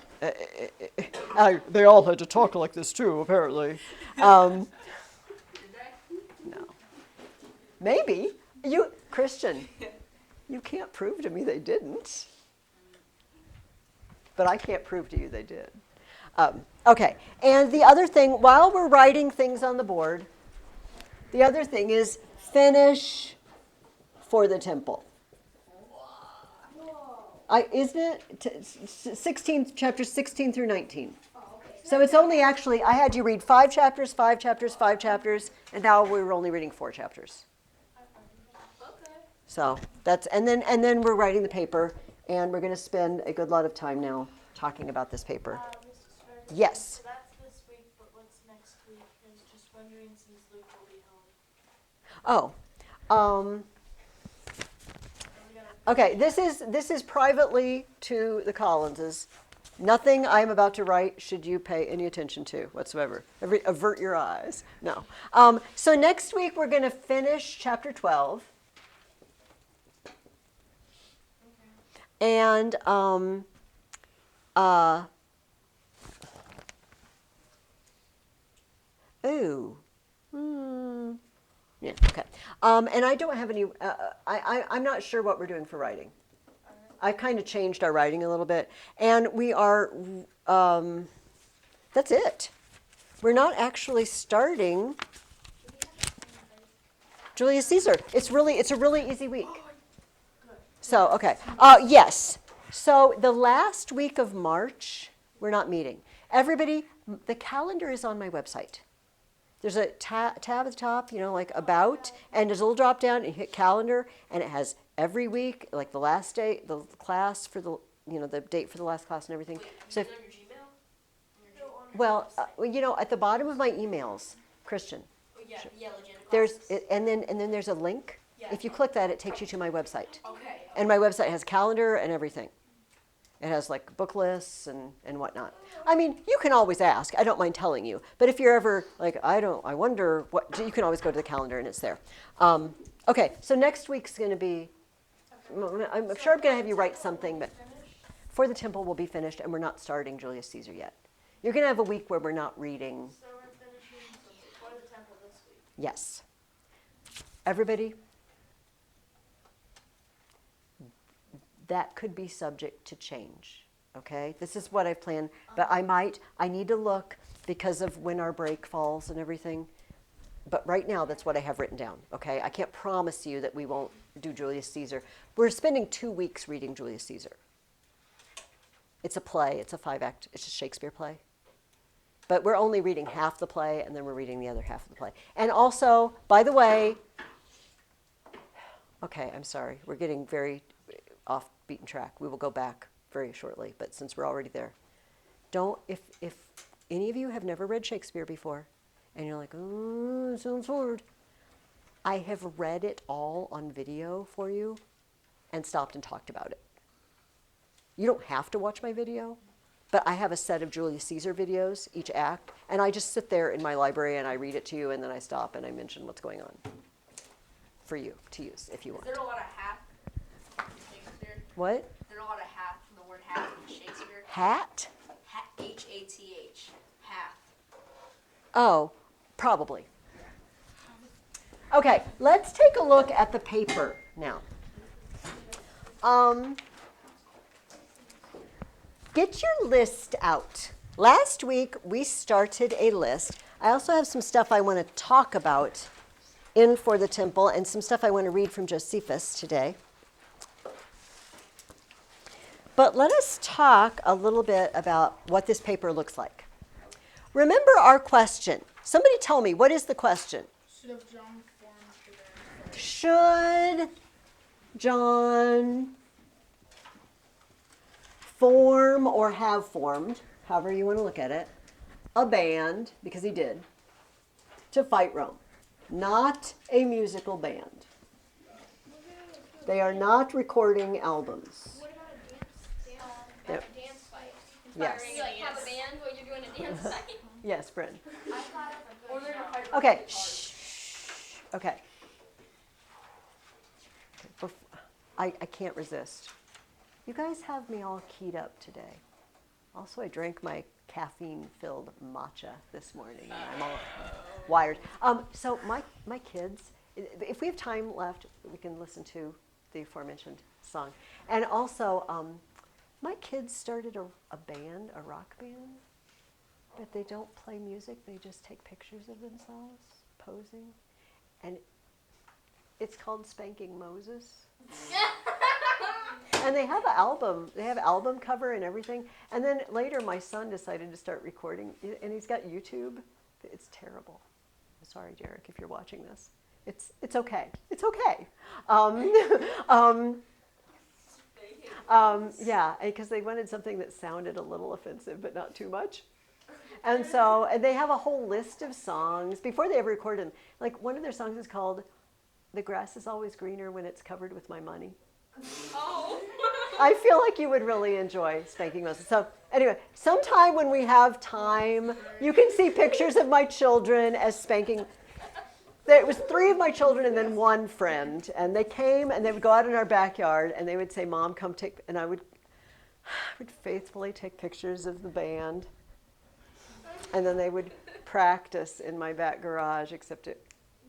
they all had to talk like this too, apparently. No. Maybe. Christian, you can't prove to me they didn't. But I can't prove to you they did. Okay, and the other thing, while we're writing things on the board, the other thing is finish For the Temple. Isn't it chapters 16 through 19? So it's only actually, I had you read 5 chapters, 5 chapters, 5 chapters, and now we're only reading 4 chapters. Okay. So that's, and then we're writing the paper, and we're going to spend a good lot of time now talking about this paper. Mrs. Ferguson, Yes. So that's this week, but what's next week? I was just wondering since Luke will be home. Okay, this is privately to the Collinses. Nothing I'm about to write should you pay any attention to whatsoever. Avert your eyes. No. So next week we're going to finish chapter 12. And yeah, okay. And I don't have any. I'm not sure what we're doing for writing. I've kind of changed our writing a little bit, and we are. That's it. We're not actually starting Julius Caesar. It's a really easy week. So, okay. Yes. So the last week of March, we're not meeting. Everybody, the calendar is on my website. There's a tab at the top, like about, and there's a little drop down, and you hit calendar, and it has every week, like the last day, the class for the date for the last class and everything. Wait, So, is it on your Gmail? well, at the bottom of my emails, Christian, Oh, yeah, Legenda there's, classes. and then there's a link. Yeah. If you click that, it takes you to my website. Okay. And my website has calendar and everything. It has like book lists and whatnot. I mean, you can always ask. I don't mind telling you. But if you're ever like, I wonder what, you can always go to the calendar and it's there. Okay, so next week's going to be, I'm sure I'm going to have you write something, but For the Temple will be finished and we're not starting Julius Caesar yet. You're going to have a week where we're not reading. So we're finishing For the Temple this week. Yes. Everybody, that could be subject to change, okay? This is what I've planned, but I need to look because of when our break falls and everything. But right now, that's what I have written down, okay? I can't promise you that we won't do Julius Caesar. We're spending 2 weeks reading Julius Caesar. It's a play, it's a 5-act, it's a Shakespeare play. But we're only reading half the play, and then we're reading the other half of the play. And also, by the way, okay, I'm sorry, we're getting very off beaten track. We will go back very shortly, but since we're already there, if any of you have never read Shakespeare before, and you're like, oh, it sounds hard, I have read it all on video for you and stopped and talked about it. You don't have to watch my video, but I have a set of Julius Caesar videos, each act, and I just sit there in my library and I read it to you, and then I stop and I mention what's going on for you to use if you want. Is there a lot of half in Shakespeare? What? Is there a lot of half from the word half in Shakespeare? Hat? H-A-T-H. Half. Oh, probably. Okay, let's take a look at the paper now. Get your list out. Last week, we started a list. I also have some stuff I want to talk about in For the Temple and some stuff I want to read from Josephus today. But let us talk a little bit about what this paper looks like. Remember our question. Somebody tell me, what is the question? Should John form or have formed, however you want to look at it, a band, because he did, to fight Rome? Not a musical band. They are not recording albums. What about a Yep. dance fight? Yes. Inspiring You like have a ideas. band while you're doing a dance fight? Yes, Bryn. I thought of a Or good they're job. gonna fight Okay. really hard. Shh. Okay. I can't resist. You guys have me all keyed up today. Also, I drank my caffeine-filled matcha this morning, and I'm all wired. So my kids, if we have time left, we can listen to the aforementioned song. And also, my kids started a band, a rock band, but they don't play music. They just take pictures of themselves posing, and it's called Spanking Moses. And they have an album. They have album cover and everything. And then later, my son decided to start recording, and he's got YouTube. It's terrible. I'm sorry, Derek, if you're watching this. It's okay. It's okay. Yeah, because they wanted something that sounded a little offensive, but not too much. And so, and they have a whole list of songs before they ever record them. Like one of their songs is called "The Grass Is Always Greener When It's Covered with My Money." Oh. I feel like you would really enjoy Spanking Moses. So Anyway, sometime when we have time, you can see pictures of my children as spanking. It was 3 of my children and then 1 friend. And they came and they would go out in our backyard and they would say, Mom, come take, and I would faithfully take pictures of the band. And then they would practice in my back garage, except Did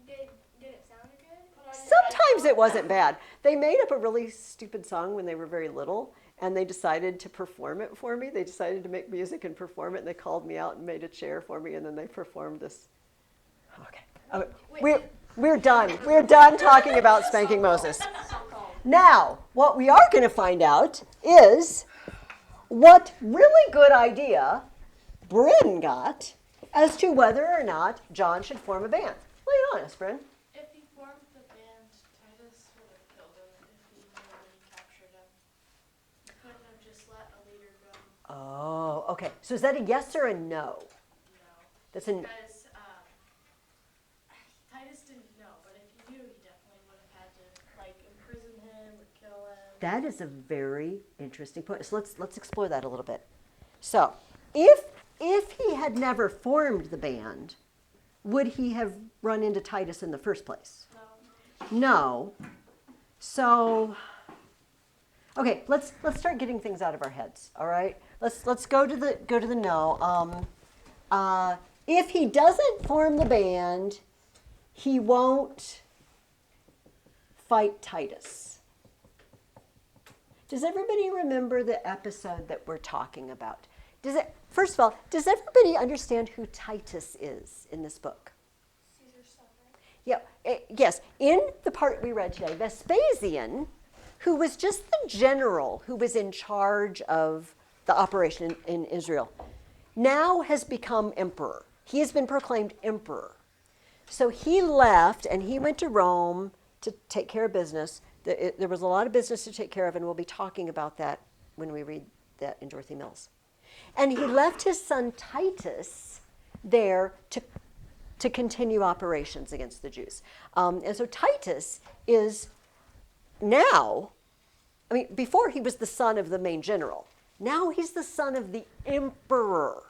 it sound good? sometimes it wasn't bad. They made up a really stupid song when they were very little, and they decided to perform it for me. They decided to make music and perform it, and they called me out and made a chair for me, and then they performed this. Okay. We're done. We're done talking about spanking Moses. Now, what we are going to find out is what really good idea Bryn got as to whether or not John should form a band. Lay it on us, Bryn. If he formed the band, Titus would have killed him if he knew when he captured him. He couldn't have just let a leader go. Oh, okay. So is that a yes or a no? No. That's a Because Titus didn't know, but if he knew, he definitely would have had to like imprison him or kill him. That is a very interesting point. So let's explore that a little bit. So, if he had never formed the band, would he have run into Titus in the first place? No. No. So, okay, let's start getting things out of our heads. All right, let's go to the no. If he doesn't form the band, he won't fight Titus. Does everybody remember the episode that we're talking about? First of all, does everybody understand who Titus is in this book? Caesar's son, right? Yeah, yes. In the part we read today, Vespasian, who was just the general who was in charge of the operation in Israel, now has become emperor. He has been proclaimed emperor. So he left and he went to Rome to take care of business. There was a lot of business to take care of, and we'll be talking about that when we read that in Dorothy Mills. And he left his son Titus there to continue operations against the Jews. And so Titus is now, before he was the son of the main general. Now he's the son of the emperor.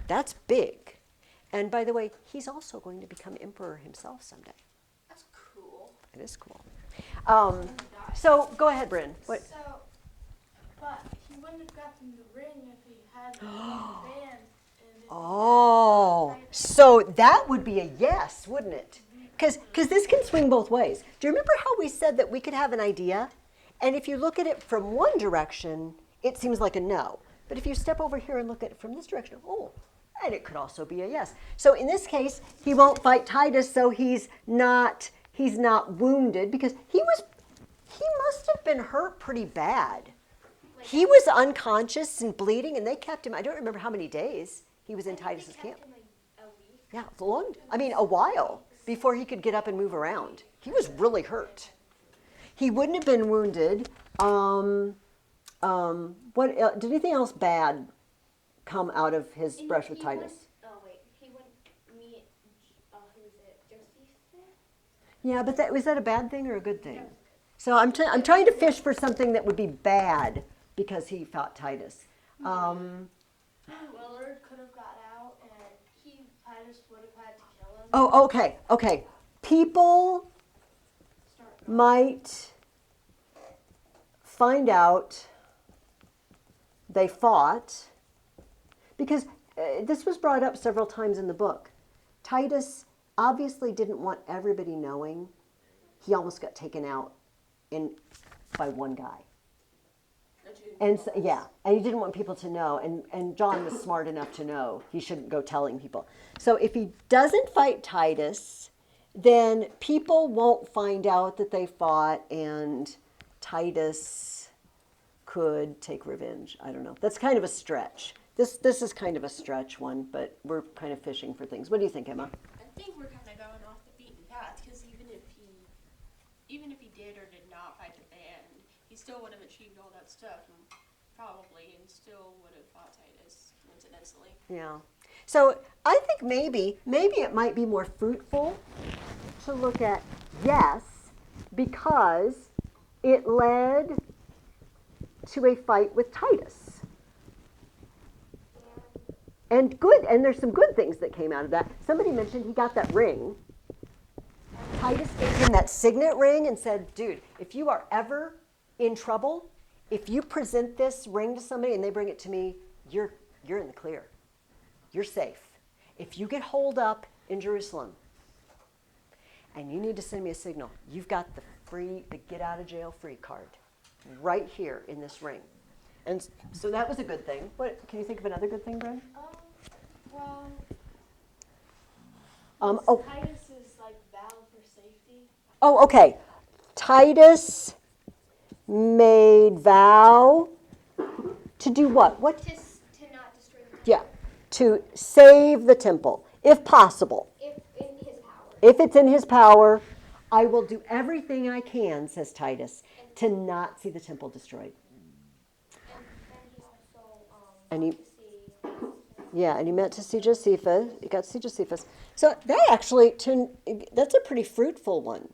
That's big. And by the way, he's also going to become emperor himself someday. That's cool. It is cool. So go ahead, Bryn. What? So, but he wouldn't have gotten the ring if he had the band. And if Oh, so that would be a yes, wouldn't it? Because this can swing both ways. Do you remember how we said that we could have an idea? And if you look at it from one direction, it seems like a no. But if you step over here and look at it from this direction, and it could also be a yes. So in this case, he won't fight Titus, so he's not wounded, because he must have been hurt pretty bad. He was unconscious and bleeding, and they kept him. I don't remember how many days he was in Titus's camp. In like a week. Yeah, a while before he could get up and move around. He was really hurt. He wouldn't have been wounded. What did anything else bad come out of his brush with Titus? He wouldn't meet, who is it, Josephus? Yeah, but was that a bad thing or a good thing? So I'm trying to fish for something that would be bad because he fought Titus. Willard could have got out, and Titus would have had to kill him. Oh, okay. People might find out they fought, because this was brought up several times in the book. Titus obviously didn't want everybody knowing. He almost got taken out by one guy. And so, and he didn't want people to know, and John was smart enough to know he shouldn't go telling people. So if he doesn't fight Titus, then people won't find out that they fought, and Titus could take revenge. I don't know. That's kind of a stretch. This is kind of a stretch one, but we're kind of fishing for things. What do you think, Emma? I think we're kind of going off the beaten path, because even if he did or did not fight the band, he still would have achieved all that stuff, and still would have fought Titus coincidentally. Yeah. So I think maybe it might be more fruitful to look at yes, because it led to a fight with Titus. And good, and there's some good things that came out of that. Somebody mentioned he got that ring. Titus gave him that signet ring and said, dude, if you are ever in trouble, if you present this ring to somebody and they bring it to me, you're in the clear. You're safe. If you get holed up in Jerusalem and you need to send me a signal, you've got the get out of jail free card right here in this ring. And so that was a good thing. What can you think of another good thing, Bren? Well, Oh, Titus's like vow for safety. oh, okay. Titus made vow to do what? What? To not destroy the temple. Yeah, to save the temple, if possible. If in his power. If it's in his power, I will do everything I can, says Titus, to not see the temple destroyed. And he also And he meant to see Josephus. He got to see Josephus. So that actually, that's a pretty fruitful one.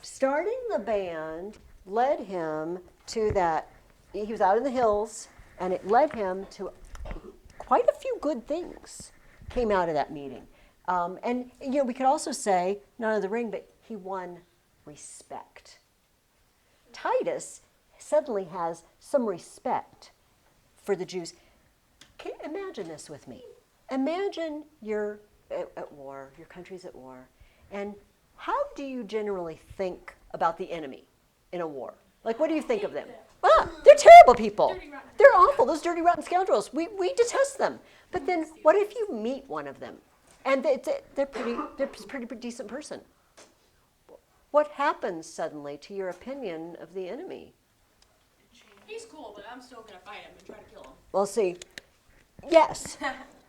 Starting the band led him to that. He was out in the hills, and it led him to quite a few good things came out of that meeting. And we could also say, not only the ring, but he won respect. Titus suddenly has some respect for the Jews. Imagine this with me. Imagine you're at war, your country's at war, and how do you generally think about the enemy in a war? Like, what do you think of them? Well, they're terrible people. They're awful. Those dirty, rotten scoundrels. We detest them. But then, what if you meet one of them, and they're pretty decent person? What happens suddenly to your opinion of the enemy? He's cool, but I'm still gonna fight him and try to kill him. Well, see, yes,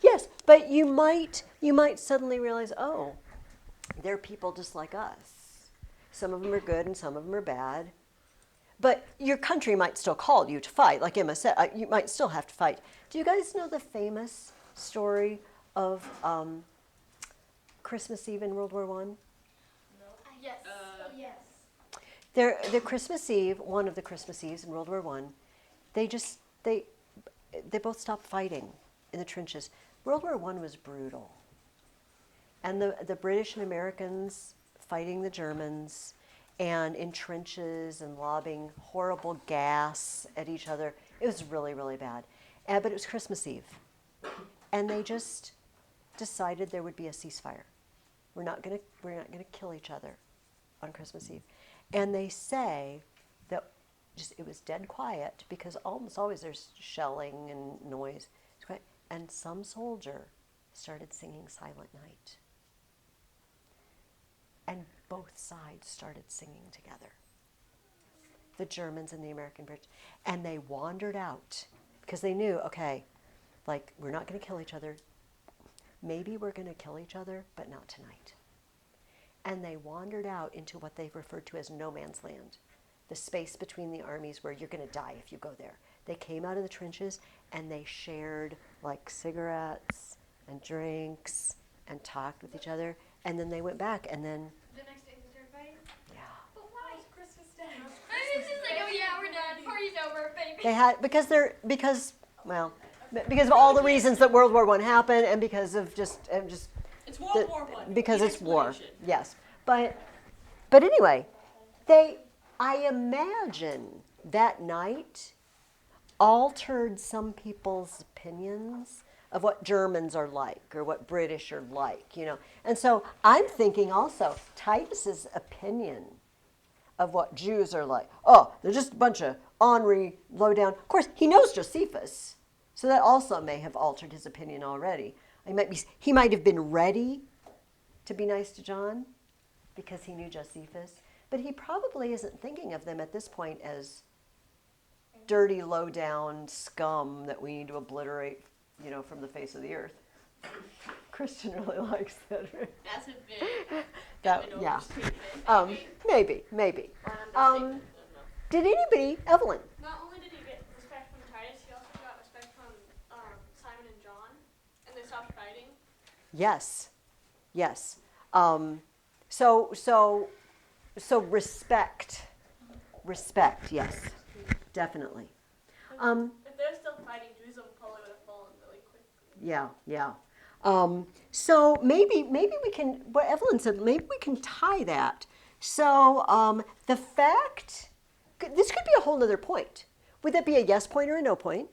yes, but you might suddenly realize, oh, they're people just like us. Some of them are good and some of them are bad. But your country might still call you to fight. Like Emma said, you might still have to fight. Do you guys know the famous story of Christmas Eve in World War I? Yes. Yes. The Christmas Eve, one of the Christmas Eves in World War I, they both stopped fighting in the trenches. World War I was brutal. And the British and Americans fighting the Germans and in trenches and lobbing horrible gas at each other. It was really, really bad. But it was Christmas Eve. And they just decided there would be a ceasefire. We're not gonna kill each other on Christmas Eve. And they say that it was dead quiet because almost always there's shelling and noise. It's quiet. And some soldier started singing Silent Night. And both sides started singing together. The Germans and the American British. And they wandered out because they knew, okay, like, we're not going to kill each other. Maybe we're going to kill each other, but not tonight. And they wandered out into what they referred to as no man's land, the space between the armies where you're going to die if you go there. They came out of the trenches and they shared like cigarettes and drinks and talked with each other. And then they went back and then, The next day they started fighting? yeah. But why? It's Christmas Day. It's just like, oh yeah, we're done. Party's over, baby. They had, because of all the reasons that World War I happened and because of just It's World War I. because Need it's war. explanation. Yes. But anyway, I imagine that night altered some people's opinions of what Germans are like or what British are like, And so I'm thinking also Titus's opinion of what Jews are like. Oh, they're just a bunch of ornery, low down. Of course, he knows Josephus, so that also may have altered his opinion already. He might have been ready to be nice to John because he knew Josephus, but he probably isn't thinking of them at this point as dirty, low down scum that we need to obliterate, from the face of the earth. Christian really likes that. That's a bit. Yeah. Overstatement. Maybe. Did anybody, Evelyn? Not only did he get respect from Titus, he also got respect from Simon and John, and they stopped fighting. Yes. So respect. Yes, definitely. If they're still fighting, Jerusalem probably would have fallen really quickly. Yeah. So maybe we can, what Evelyn said, maybe we can tie that. So the fact, this could be a whole other point. Would that be a yes point or a no point?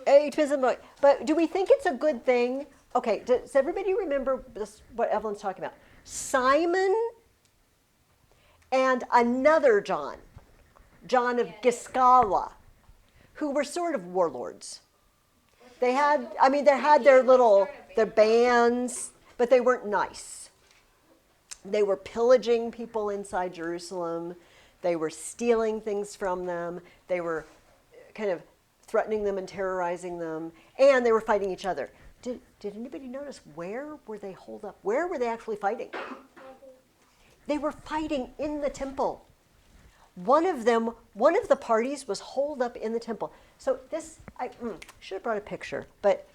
It depends on the point. But do we think it's a good thing? Okay, does everybody remember this, what Evelyn's talking about? Simon and another John of Giscala, who were sort of warlords. They had their bands, but they weren't nice. They were pillaging people inside Jerusalem. They were stealing things from them. They were kind of threatening them and terrorizing them. And they were fighting each other. Did anybody notice where were they holed up? Where were they actually fighting? They were fighting in the temple. One of the parties was holed up in the temple. So this, I should have brought a picture, but,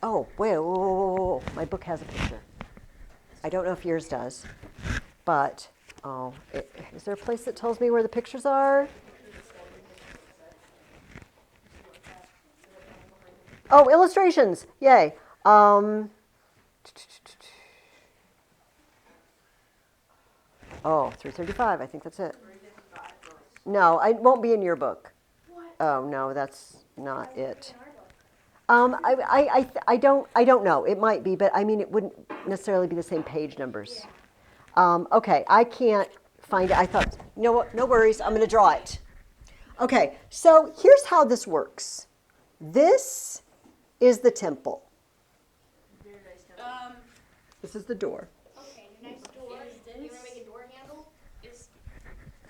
oh, wait, whoa. My book has a picture. I don't know if yours does, but, is there a place that tells me where the pictures are? Oh, illustrations, yay. Oh, 335, I think that's it. No, it won't be in your book. Oh, no, that's not it. I don't know. It might be, but I mean, it wouldn't necessarily be the same page numbers. Okay, I can't find it. I thought, you know what? No worries. I'm going to draw it. Okay, so here's how this works. This is the temple. This is the door. Okay, next door. You want to make a door handle?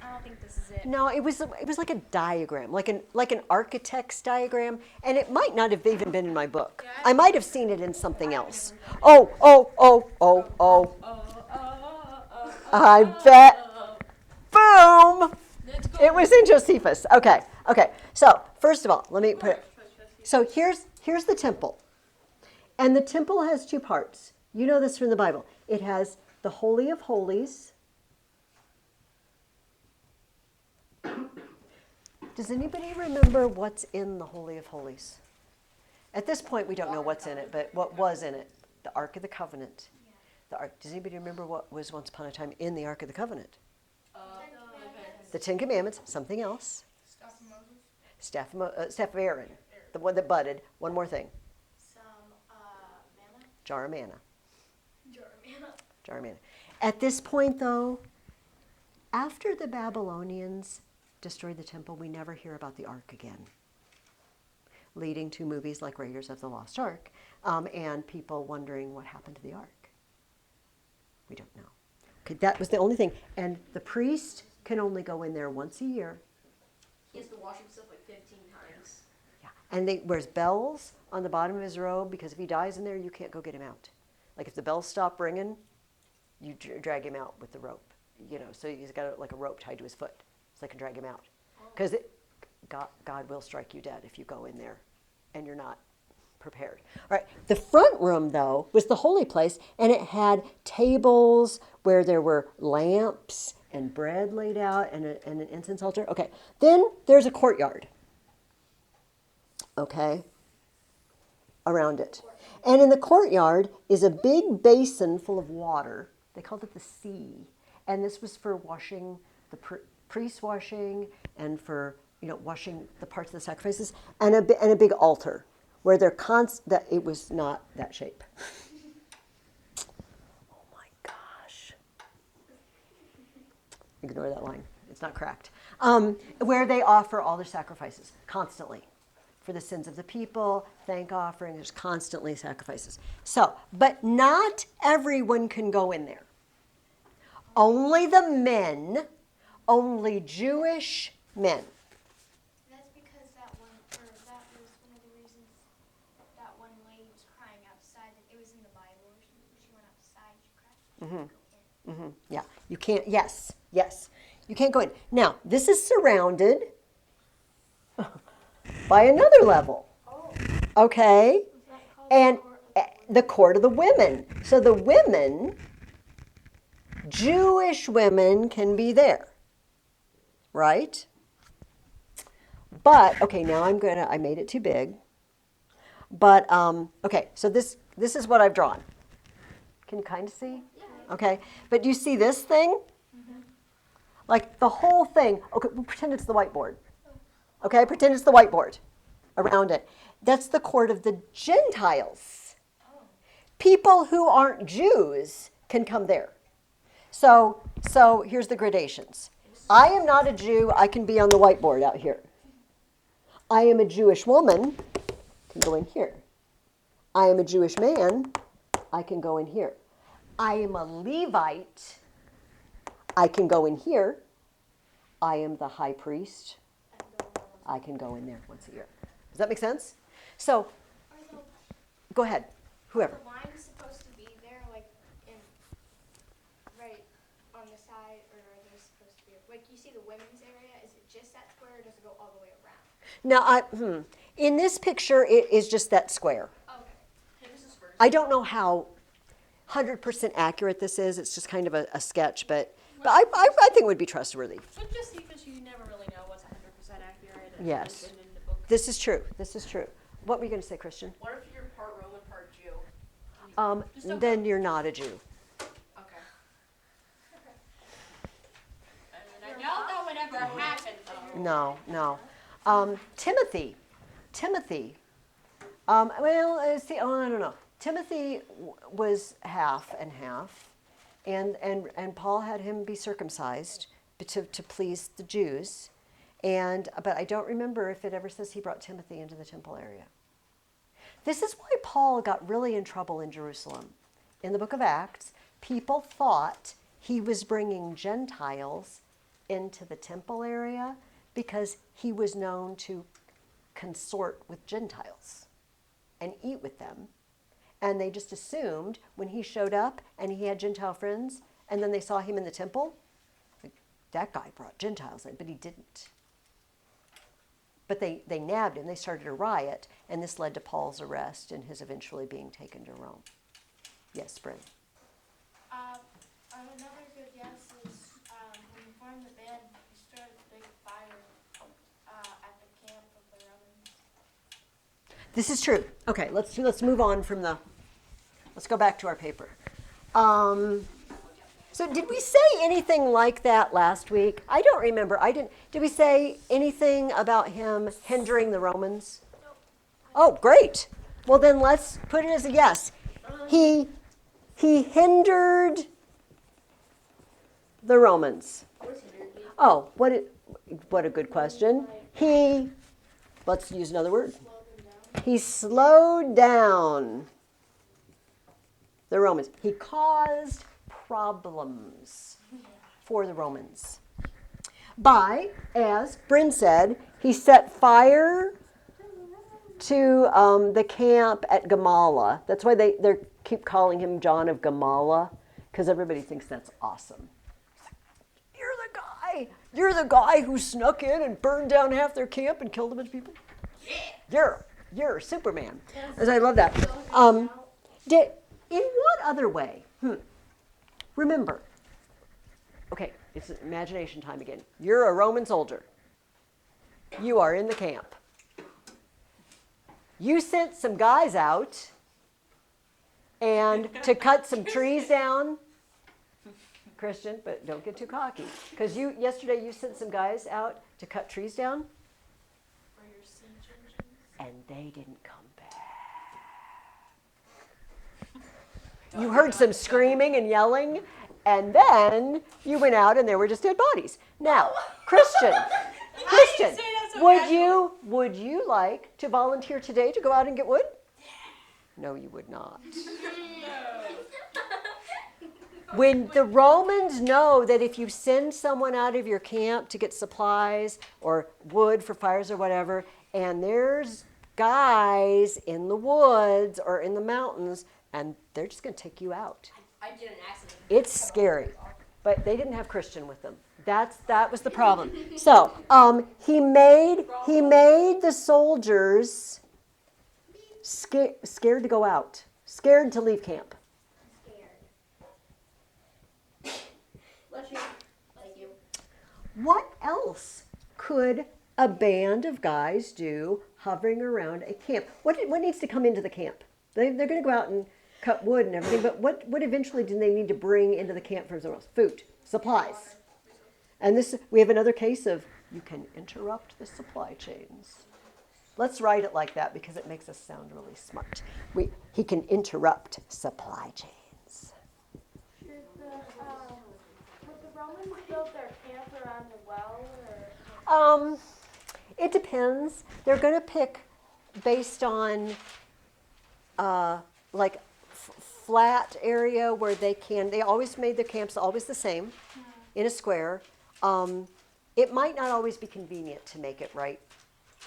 I don't think this is it. No, it was like a diagram, like an architect's diagram, and it might not have even been in my book. I might have seen it in something else. Oh. I bet. Boom. It was in Josephus. Okay. So first of all, let me put it. So here's the temple, and the temple has two parts. You know this from the Bible. It has the Holy of Holies. Does anybody remember what's in the Holy of Holies? At this point, we don't know what's in it, but what was in it? The Ark of the Covenant. The Ark. Does anybody remember what was once upon a time in the Ark of the Covenant? The Ten Commandments, something else. Staff of Aaron, the one that budded. One more thing. Manna? Jar of manna. Jar of manna. At this point, though, after the Babylonians destroyed the temple, we never hear about the Ark again, leading to movies like Raiders of the Lost Ark, and people wondering what happened to the Ark. We don't know. Okay, that was the only thing. And the priest can only go in there once a year. He has to wash himself like 15 times. Yeah, and they wears bells on the bottom of his robe, because if he dies in there, you can't go get him out. Like if the bells stop ringing, you drag him out with the rope. So he's got like a rope tied to his foot, so they can drag him out. Because God will strike you dead if you go in there and you're not prepared. All right, the front room, though, was the holy place, and it had tables where there were lamps and bread laid out and an incense altar. Okay, then there's a courtyard, okay, around it. And in the courtyard is a big basin full of water. They called it the sea. And this was for washing, the priest washing, and for washing the parts of the sacrifices, and a big altar where that it was not that shape. Oh my gosh! Ignore that line. It's not cracked. Where they offer all their sacrifices constantly for the sins of the people, thank offering. There's constantly sacrifices. So, but not everyone can go in there. Only the men, only Jewish men. That's because that was one of the reasons that one lady was crying outside. It was in the Bible. She went outside, she cried. Yeah, you can't, yes, you can't go in. Now, this is surrounded by another level, okay? And the court of the women. So the women, Jewish women, can be there, right? But, okay, now I made it too big. But, okay, so this is what I've drawn. Can you kind of see? Okay, but do you see this thing? Like the whole thing, okay, we'll pretend it's the whiteboard. Okay, pretend it's the whiteboard around it. That's the court of the Gentiles. People who aren't Jews can come there. So here's the gradations. I am not a Jew, I can be on the whiteboard out here. I am a Jewish woman, can go in here. I am a Jewish man, I can go in here. I am a Levite, I can go in here. I am the high priest, I can go in there once a year. Does that make sense? So, go ahead, whoever. The lines supposed to be there, like in right on the side, or are they supposed to be like you see the women's area? Is it just that square, or does it go all the way around? Now, in this picture, it is just that square. Okay. Okay, this is first. I don't know how 100% accurate this is. It's just kind of a sketch, but I think it would be trustworthy. But just because you never really know what's 100% accurate. And Yes. written in the book. This is true. This is true. What were you going to say, Christian? What if you're part Roman, part Jew? Just don't Then you're not a Jew. Okay. And I doubt that would ever happen. No. Timothy. Well, see, I don't know. Timothy was half and half, and Paul had him be circumcised to please the Jews, but I don't remember if it ever says he brought Timothy into the temple area. This is why Paul got really in trouble in Jerusalem. In the book of Acts, people thought he was bringing Gentiles into the temple area because he was known to consort with Gentiles and eat with them. And they just assumed when he showed up and he had Gentile friends, and then they saw him in the temple, like, that guy brought Gentiles in, but he didn't. But they nabbed him, they started a riot, and this led to Paul's arrest and his eventually being taken to Rome. Yes, Bryn. Another good guess is when you form the band, you start a big fire at the camp of the Romans. This is true. Okay, let's move on from let's go back to our paper. So did we say anything like that last week? I don't remember. Did we say anything about him hindering the Romans? Oh, great. Well, then let's put it as a yes. He hindered the Romans. Oh, what a good question. Let's use another word. He slowed down the Romans. He caused problems for the Romans by, as Bryn said, he set fire to the camp at Gamala. That's why they keep calling him John of Gamala, because everybody thinks that's awesome. You're the guy who snuck in and burned down half their camp and killed a bunch of people? You're Superman. As I love that. In what other way? Remember. Okay, it's imagination time again. You're a Roman soldier. You are in the camp. You sent some guys out and to cut some trees down. Christian, but don't get too cocky. Because yesterday you sent some guys out to cut trees down. For your siege engines. And they didn't come back. You heard some screaming and yelling, and then you went out and there were just dead bodies. Now, Christian, would you like to volunteer today to go out and get wood? No, you would not. When the Romans know that if you send someone out of your camp to get supplies or wood for fires or whatever, and there's guys in the woods or in the mountains, and they're just going to take you out. I did an accident. It's scary. But they didn't have Christian with them. That was the problem. So he made the soldiers scared to go out, scared to leave camp. Bless you. Thank you. What else could a band of guys do hovering around a camp. What needs to come into the camp? They're going to go out and cut wood and everything, but what eventually do they need to bring into the camp from somewhere else? Food, supplies. And we have another case of you can interrupt the supply chains. Let's write it like that because it makes us sound really smart. He can interrupt supply chains. Would the Romans build their camp around the well, or? It depends. They're going to pick based on like flat area where they always made their camps always the same in a square. It might not always be convenient to make it right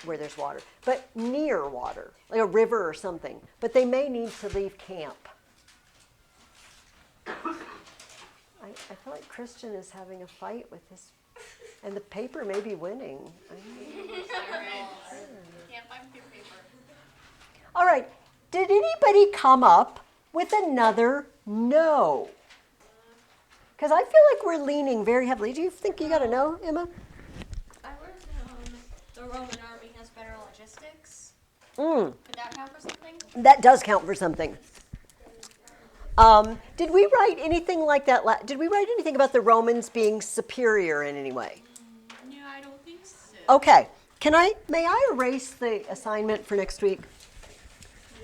where there's water, but near water, like a river or something. But they may need to leave camp. I feel like Christian is having a fight with his, and the paper may be winning. Can't find your paper. All right, did anybody come up with another no? Because I feel like we're leaning very heavily. Do you think you got a no, Emma? I heard the Roman army has better logistics. Mm, Could that count for something? that does count for something. Did we write anything like that? Did we write anything about the Romans being superior in any way? No, I don't think so. Okay, may I erase the assignment for next week?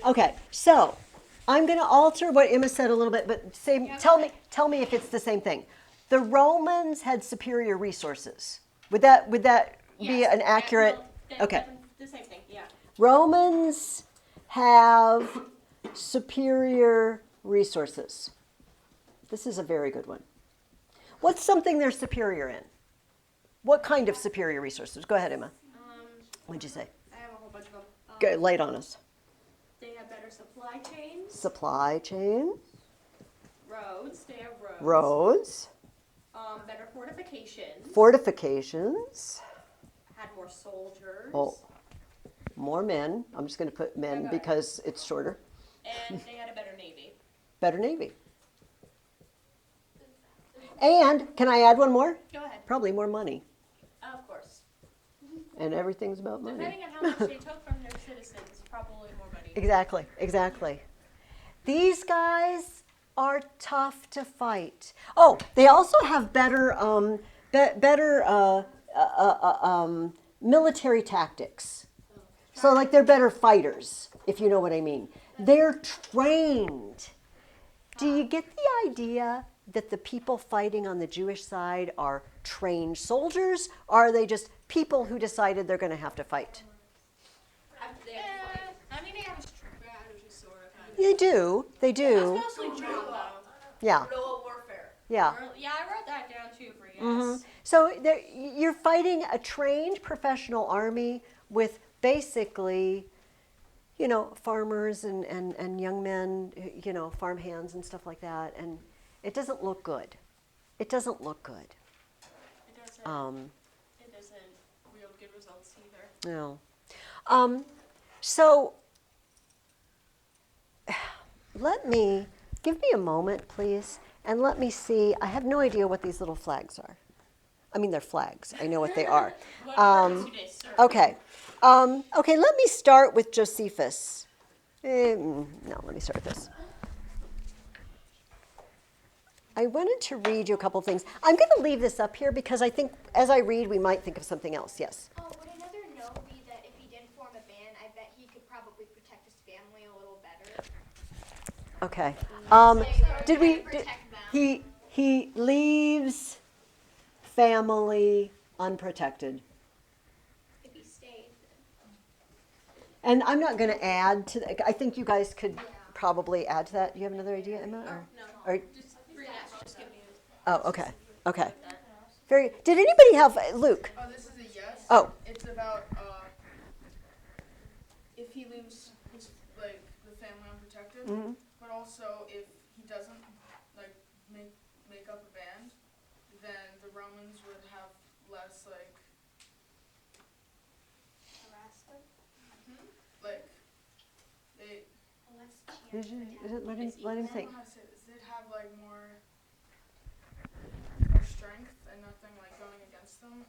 Okay, so I'm going to alter what Emma said a little bit, but tell me if it's the same thing. The Romans had superior resources. Would that be Yes, an accurate? Okay. The same thing, yeah. Romans have superior resources. This is a very good one. What's something they're superior in? What kind of superior resources? Go ahead, Emma. What'd you say? I have a whole bunch of them. Go, lay it on us. They have better supply chains. Supply chain, Roads. They have roads. roads, Better fortifications. fortifications. Had more soldiers. Oh, more men. I'm just going to put men Okay. because it's shorter. And they had a better navy. Better Navy. And can I add one more? Go ahead. Probably more money. Of course. And everything's about money. Depending on how much they took from their citizens, probably more money. Exactly. These guys are tough to fight. Oh, they also have better military tactics. So like they're better fighters, if you know what I mean. They're trained. Do you get the idea that the people fighting on the Jewish side are trained soldiers, or are they just people who decided they're going to have to fight? I mean, they have a strategy, sort of. They do. It's mostly drawn, though. Yeah, Guerrilla warfare. yeah. Yeah, I wrote that down too for yes. Mhm. So you're fighting a trained professional army with basically, farmers and young men, farm hands and stuff like that. And it doesn't look good. It doesn't look good. It doesn't. It doesn't yield good results either. No. So give me a moment, please, and let me see. I have no idea what these little flags are. I mean, they're flags. I know what they are. What purpose do they serve? Okay. Okay, let me start with Josephus. No, let me start with this. I wanted to read you a couple things. I'm going to leave this up here because I think as I read, we might think of something else. Yes? Oh, would another no be that if he didn't form a band, I bet he could probably protect his family a little better? Okay. Did He leaves family unprotected. If he stayed, And I'm not going to add to that. I think you guys could probably add to that. Do you have another idea, Emma? Or, Just read that. Just give me oh, okay. Okay. Did anybody have, Luke? Oh, this is a yes. Oh. It's about if he leaves his the family unprotected, Mhm. but also if he doesn't make up a band, then the Romans would have less they. Let him I don't think. know how to say this. They'd have more strength and nothing going against them.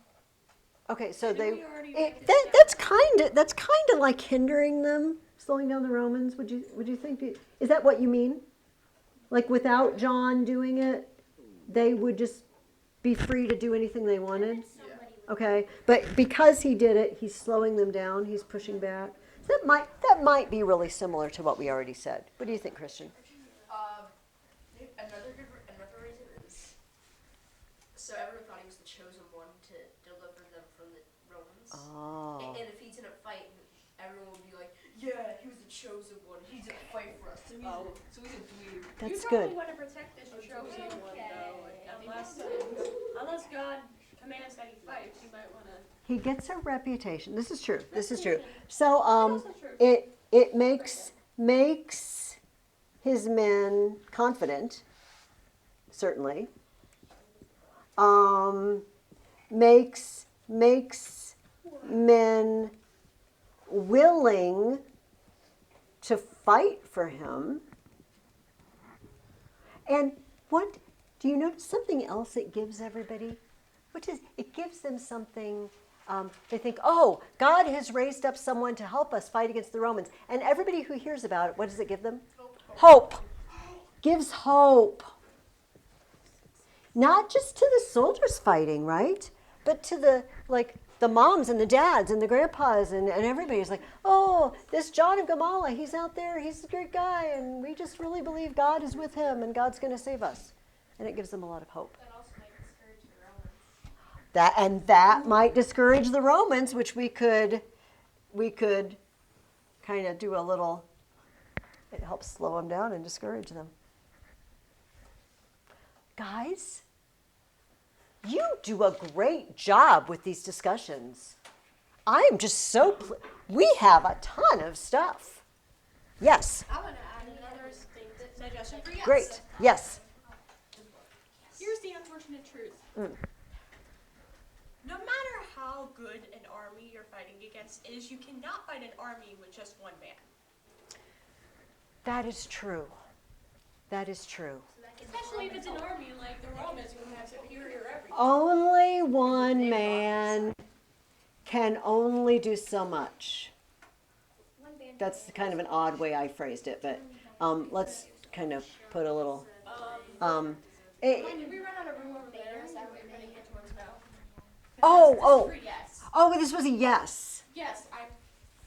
Okay, so Didn't we already it, write this that, down? that's kind of like hindering them, slowing down the Romans. Would you think? Is that what you mean? Like without John doing it, they would just be free to do anything they wanted? Okay, but because he did it, he's slowing them down. He's pushing back. That might be really similar to what we already said. What do you think, Christian? Another reason is so everyone thought he was the chosen one to deliver them from the Romans. Oh, And if he's in a fight, everyone would be like, "Yeah, he was the chosen one. He's in a fight for us." So he's a dweeb. that's you good. probably want to protect this chosen one, though. Unless God commands that he fights, you might want to. He gets a reputation. This is true. This is true. So Also true. it makes his men confident, certainly. Makes men willing to fight for him. And what do you notice something else it gives everybody? Which is it gives them something. They think, oh, God has raised up someone to help us fight against the Romans. And everybody who hears about it, what does it give them? Hope. Gives hope. Not just to the soldiers fighting, right? But to the moms and the dads and the grandpas and everybody's like, oh, this John of Gamala, he's out there, he's a great guy, and we just really believe God is with him and God's going to save us. And it gives them a lot of hope. That also might discourage the Romans. That might discourage the Romans, which we could kind of do a little. It helps slow them down and discourage them. Guys, you do a great job with these discussions. I am just so. We have a ton of stuff. Yes. I want to add another suggestion for yes. Great. Yes. Here's the unfortunate truth. No matter how good an army you're fighting against is, you cannot fight an army with just one man. That is true. That is true. Especially if it's an army like the Romans who have superior everything. Only one man can only do so much. That's kind of an odd way I phrased it, but let's kind of put a little. Did we run out of room over there? Is that what you're heading towards now? Oh, Yes. but this was a yes. Yes,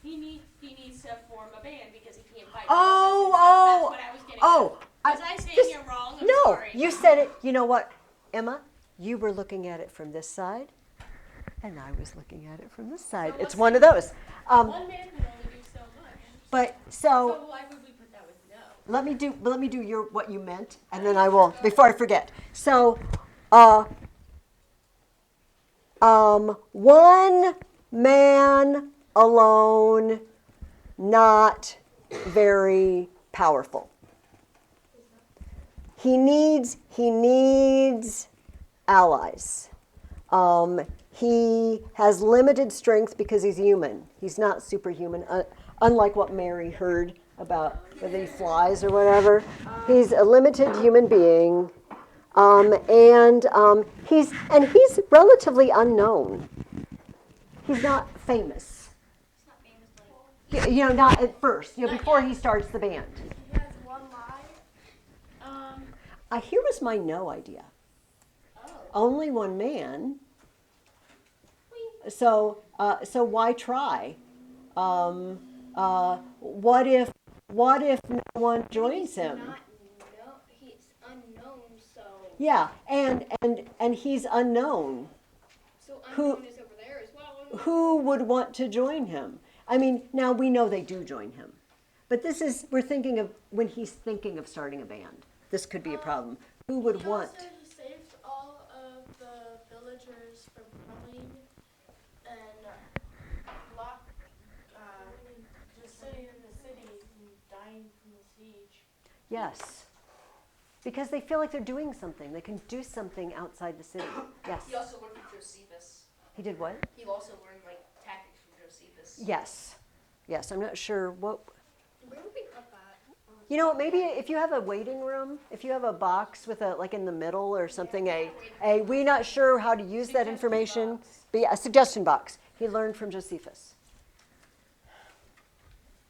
he needs to form a band because he can't fight. Oh, That's what I was getting oh. at. Was I saying it wrong? I'm No, sorry. you said it. You know what, Emma? You were looking at it from this side, and I was looking at it from this side. It's one of those. One man can only do so much. But So why would we put that with no? let me do what you meant, and then I will before I forget. So, one man alone, not very powerful. He needs allies. He has limited strength because he's human. He's not superhuman, unlike what Mary heard about whether he flies or whatever. He's a limited human being, and he's relatively unknown. He's not famous. It's not famous, like. Not at first. Before he starts the band. He has one lie. Here was my no idea. Only one man. So why try? What if no one joins him? He's unknown, so. Yeah, and he's unknown. So Who- unknown is over there as well. Who would want to join him? I mean, now we know they do join him, but we're thinking of when he's thinking of starting a band. This could be a problem. Who would want? He saved all of the villagers from coming and just sitting in the city and dying from the siege. Yes, because they feel like they're doing something. They can do something outside the city. Yes. He also learned from Josephus. He did what? He also learned tactics from Josephus. Yes. I'm not sure what. Where would we put that? You know, maybe if you have a waiting room, if you have a box with a, like in the middle or something, we're not sure how to use that information, be a suggestion box. He learned from Josephus.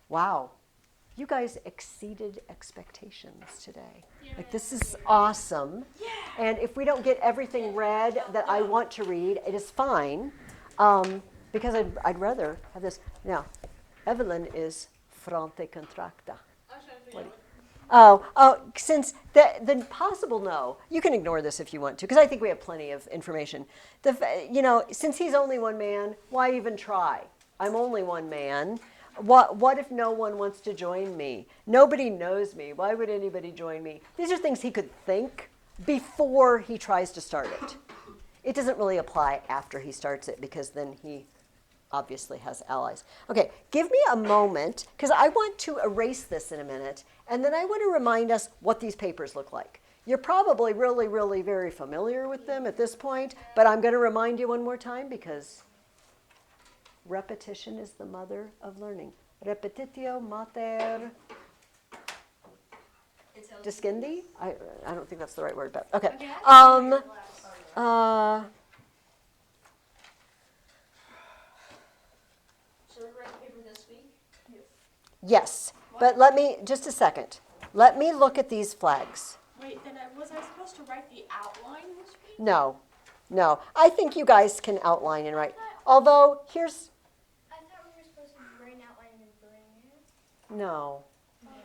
Wow. You guys exceeded expectations today. Like, this is awesome. And if we don't get everything read that I want to read, it is fine, because I'd rather have this. Now, Evelyn is fronte contracta. Since the possible no, you can ignore this if you want to, because I think we have plenty of information. Since he's only one man, why even try? I'm only one man. What if no one wants to join me? Nobody knows me. Why would anybody join me? These are things he could think before he tries to start it. It doesn't really apply after he starts it, because then he obviously has allies. Okay, give me a moment, because I want to erase this in a minute, and then I want to remind us what these papers look like. You're probably really, really very familiar with them at this point, but I'm going to remind you one more time, because repetition is the mother of learning. Repetitio mater discendi? I don't think that's the right word, but okay. Should we write the paper this week? Yes, but let me, just a second. Let me look at these flags. Wait, then was I supposed to write the outline this week? No. I think you guys can outline and write. Although, here's, I thought we were supposed to write an outline and bring it. no.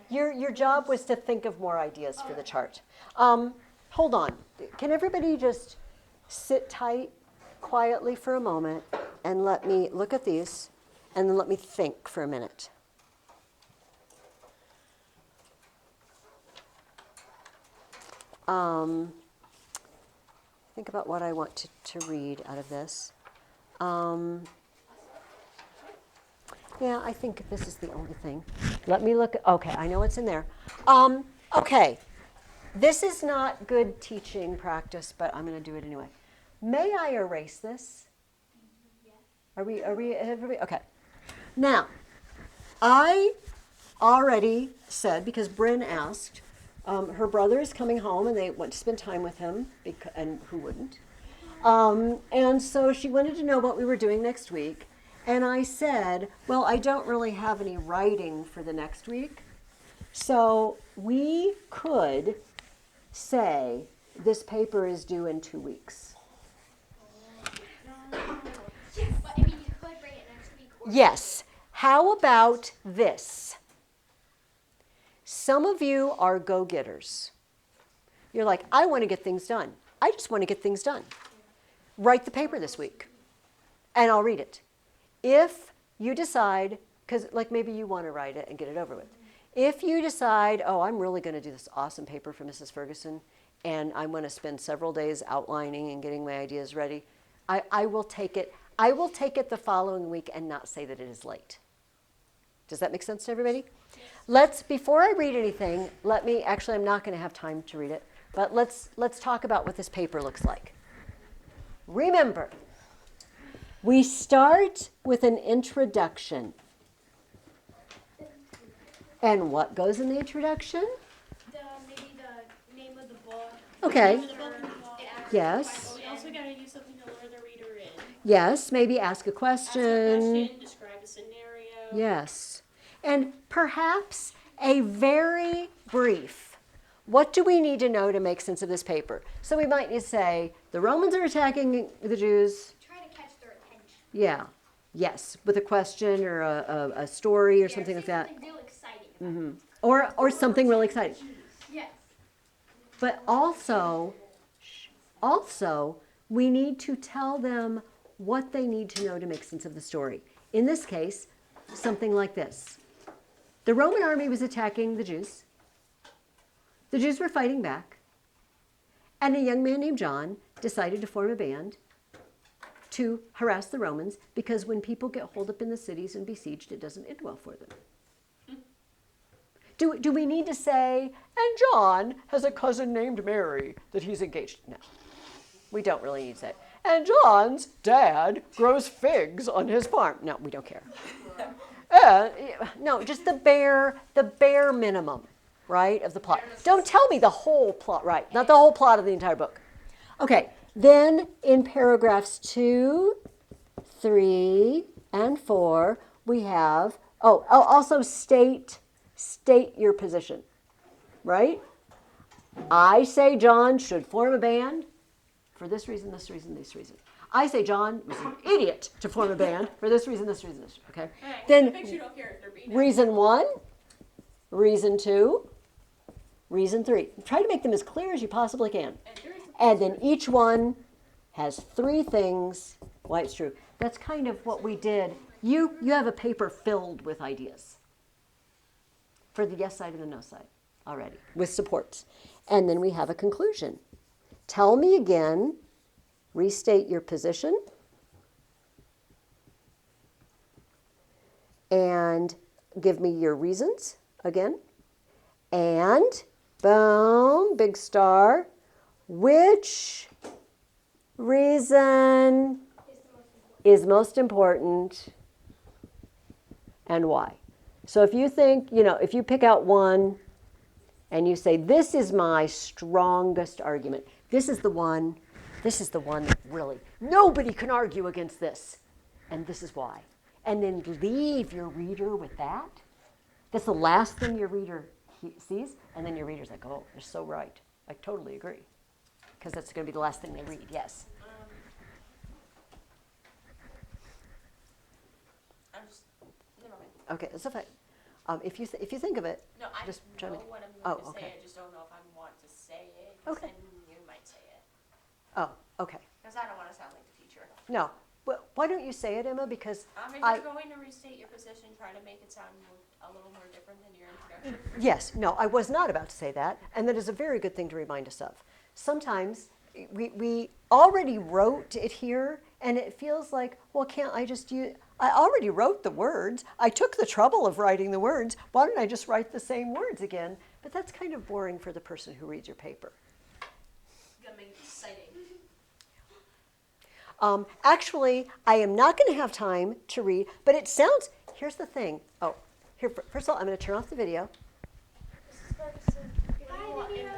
Your job was to think of more ideas for the chart. Hold on. Can everybody just sit tight quietly for a moment and let me look at these, and then let me think for a minute. Think about what I want to read out of this. Yeah, I think this is the only thing. Let me look. Okay, I know what's in there. Okay, this is not good teaching practice, but I'm going to do it anyway. May I erase this? Are we, everybody? Okay. Now, I already said, because Bryn asked, her brother is coming home and they want to spend time with him, and who wouldn't? And so she wanted to know what we were doing next week. And I said, well, I don't really have any writing for the next week. So we could say this paper is due in 2 weeks. But I mean, you could bring it next week. Yes. How about this? Some of you are go-getters. You're like, I want to get things done. I just want to get things done. Write the paper this week, and I'll read it. If you decide, because like maybe you want to write it and get it over with. If you decide, oh, I'm really going to do this awesome paper for Mrs. Ferguson, and I'm going to spend several days outlining and getting my ideas ready, I will take it. I will take it the following week and not say that it is late. Does that make sense to everybody? Before I read anything, actually I'm not going to have time to read it, but let's talk about what this paper looks like. Remember, we start with an introduction. And what goes in the introduction? Maybe the name of the book. Okay. The book and the author. Yes. But we also got to use something to lure the reader in. Yes, maybe ask a Ask a question. question, describe a scenario. Yes. And perhaps a very brief, what do we need to know to make sense of this paper? So we might need to say, the Romans are attacking the Jews. Try to catch their attention. Yeah. Yes, with a question or a story or something like that. Something real exciting. Or something really exciting. Yes. But also, we need to tell them what they need to know to make sense of the story. In this case, something like this. The Roman army was attacking the Jews. The Jews were fighting back. And a young man named John decided to form a band to harass the Romans, because when people get holed up in the cities and besieged, it doesn't end well for them. Do we need to say, and John has a cousin named Mary that he's engaged? No, we don't really need to say, and John's dad grows figs on his farm. No, we don't care. No, just the bare minimum. right, of the plot. Don't tell me the whole plot, right, not the whole plot of the entire book. Okay, then in paragraphs 2, 3, and 4, we have, also state your position, right? I say John should form a band for this reason, this reason, this reason. I say John was an idiot to form a band for this reason, this reason, this reason, okay? Hey, Then the picture don't care if they're beaten. reason 1, reason 2, reason 3. Try to make them as clear as you possibly can. And then each one has 3 things why it's true. That's kind of what we did. You have a paper filled with ideas for the yes side and the no side already with supports. And then we have a conclusion. Tell me again, restate your position, and give me your reasons again. And boom, big star. Which reason is most important and why? So if you think, if you pick out one and you say, this is my strongest argument, this is the one that really, nobody can argue against this, and this is why. And then leave your reader with that. That's the last thing your reader sees, and then your reader's like, oh, you're so right. I totally agree. Because that's going to be the last thing they read, yes. I'm just, never mind. Okay, that's okay. If you think of it, No, I just know chime in. what I'm going to okay. say. I just don't know if I want to say it. 'Cause Okay. then you might say it. Oh, okay. Because I don't want to sound like the teacher. No. Well, why don't you say it, Emma? Because If you're going to restate your position, try to make it sound a little more different than your introduction. yes, no, I was not about to say that, and that is a very good thing to remind us of. Sometimes we already wrote it here, and it feels like, well, can't I just use, I already wrote the words. I took the trouble of writing the words. Why don't I just write the same words again? But that's kind of boring for the person who reads your paper. You gotta make it exciting. Actually, I am not going to have time to read, but it sounds, here's the thing. Oh, here, first of all, I'm going to turn off the video. This is Ferguson. Bye, video.